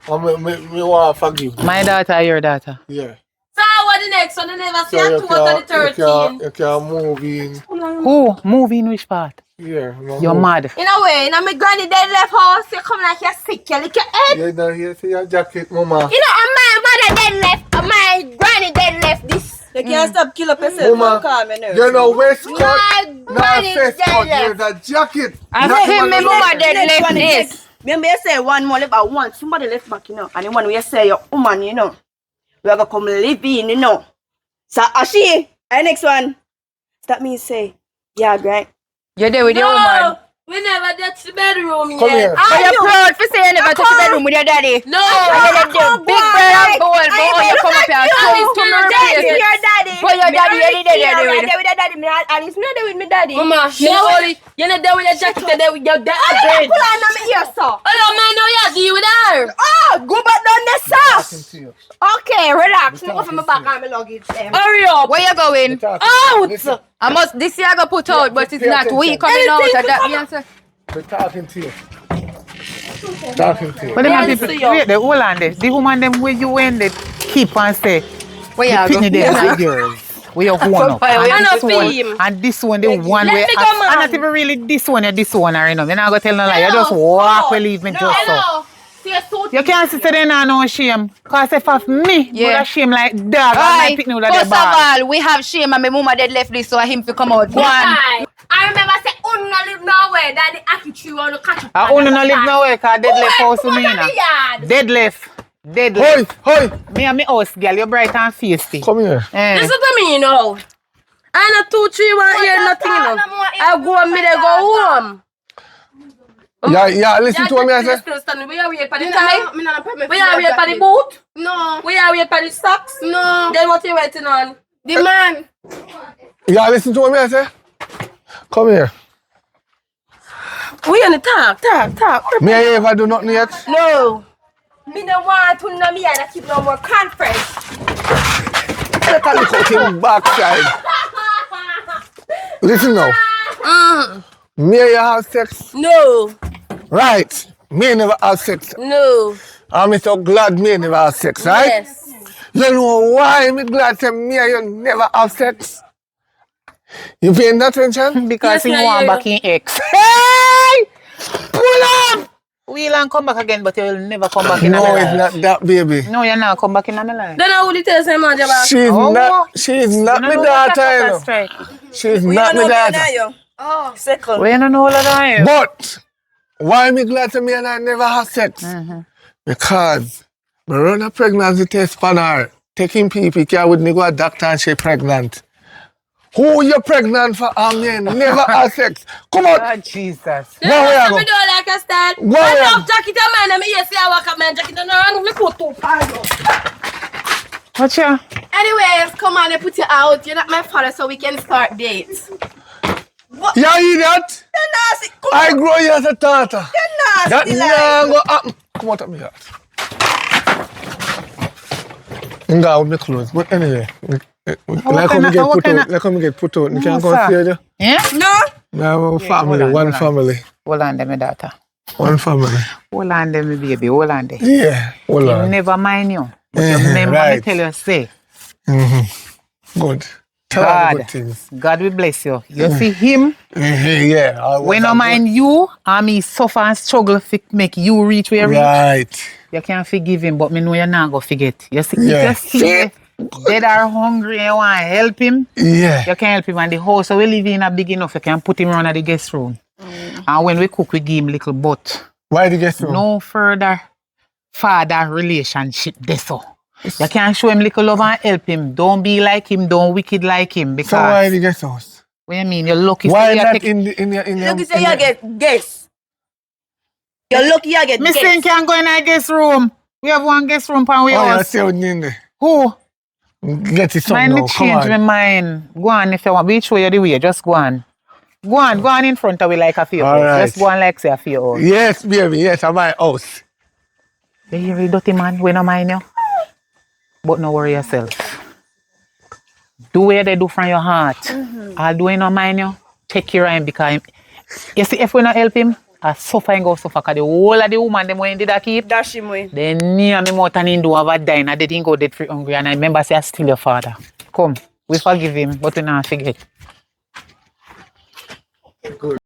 Me want to forgive you. My daughter or your daughter? Yeah. So what the next one? They never see So a 2 out of the 13. you can move in. Who? Move in which part? Yeah. You're mad. In a way, now my granny dead left house. You come like you're sick. You lick your head. You know, you see your jacket, mama. You know, and my mother dead left. And my granny dead left this. You can't stop kill up yourself. Mama, Calm your nerves. you know, waistcoat, My not granny face dead coat, left. there's a jacket. I Not feel one me of mama those. dead Next left one is this. Remember you say one more left at once. Somebody left back, you know. And the one where you say your woman, you know. We are gonna come live in, you know. So Ashi, and next one. That means say, yeah, right. You're there with your woman. We never get to the bedroom Come here. yet. But you're proud for saying you never touch the bedroom with your daddy. No. And you let them big brother and bowl, but oh, you come up here and come to me replace. Your daddy. But your daddy, you did there with. with your daddy. And he's not there with me daddy. Mama, you know only, you're not there with your jacket, you're there with your daddy. Pull on my ear, sir. Hello, man, now you deal with her. Oh, go back down there, sir. Talking to you. Okay, relax. We're Move from my talking back and my luggage. Hurry up. Where you going? Talking to you. Listen, I must, this year I go put out, but it's pay not. We attention. coming out of that. Me answer. we're talking to you. Talking to you. But them Yeah, people, I see you. wait, the hold on there. The woman them where you went they keep and say, Where the you go? pitney them are yours. We have one up. I And know this one, him. and this one, the one Let where me go, and man. not even really this one or this one, you know. You're not gonna tell no lie. You just walk, believe me, just so. Hello. See a suit. You can't sit there now no shame. Cause if of me, Yeah. would shame like dog and my Right. picnic would have First of ball. all, we have shame and my mama dead left this, so him to come out. Go on. I remember say, "Oh, no live nowhere." That the attitude on the catch up. I only no live nowhere cause dead left house to me now. Yard. Dead left. Dead Hoi, left. hoi, Me and me house girl, you're bright and feisty. come here. Eh. Listen to me, you know. I not 2, 3 1 year nothing, you know. I go and me they go home. Yeah, listen to what I say. We are wait for the Me tie. not put my We are wait for the jacket. boot. No. We are wait for the socks. No. Then what you waiting on? The man. Yeah, listen to what I say. Come here. We on the talk. Me I ever do nothing yet. No. Me no want to know me and I keep no more conference. Take a look out him backside. Listen now. Me and you have sex? No. Right. Me never have sex. No. I'm so glad me never have sex, right? Yes. You know why I'm glad that me and you never have sex? You paying attention? Because Yes, he I want hear back you. in ex. Hey! Pull up! We'll and come back again, but you will never come back in No, my it's life. not that, baby. No, you're not come back in my life. Then I would tell some man about. She's You not don't my know daughter, what you a know. strike. She's We not don't my know daughter. you. Oh. Second. We don't know all of that. But why am I glad to me and I never have sex? Because I run a pregnancy test on her. Taking PPK with me go a doctor and she pregnant. Who you pregnant for? Never have sex. Come on. Oh, Jesus. Where we are Me go? do like a stand. Where I we are love jacket a man. I mean, yes, I walk up man jacket and I me put too far. What's your? Anyways, come on, I put you out. You're not my father, so we can start dates. You idiot? I grow you as a daughter. That never happen. Come out of me house. I'm going with my clothes. But anyway, like how me get put out. Like how me get put out. You can't go see you. Yeah? No. No, family, one family. Hold on, my daughter. One family. Hold on, my baby. Hold on. Yeah, hold You on. never mind you. But you remember right. me tell you, say, Good. Tell her the good God, things. God will bless you. You see him, Yeah. when I mind you, and me suffer and struggle to make you reach where you reach. Right. You can't forgive him, but me know you're not going to forget. You see, Yeah. if you see him dead or hungry and you want to help him, Yeah. you can help him. And the house we live in a big enough, you can put him around at the guest room. And when we cook, we give him little butt. Why the guest room? No further father relationship this so. You can show him little love and help him. Don't be like him, don't wicked like him. Because So why the guest house? what you mean? You're lucky. Why you not take... in your Look, say you get guess. You're lucky you get Me guess. saying can go in our guest room. We have one guest room for we Oh, you're house. still in there. Who? Get it something Mind me now. Come change on. my mind. Go on if you want. We show you the way. Just go on. Go on in front of we like a few All house. right. Just go on like say a few house. Yes, baby. Yes, at my house. You hear the dirty man? We don't mind you. But no worry yourself. Do what they do from your heart. I'll do it no mind you. Take care of him because you see if we not help him, I suffer and go suffer because the whole of the woman them when did I keep. Dash him away. Then near me mouth and him do have a dying and they didn't go dead free hungry and I remember say I still your father. Come, we forgive him, but we not forget. Good.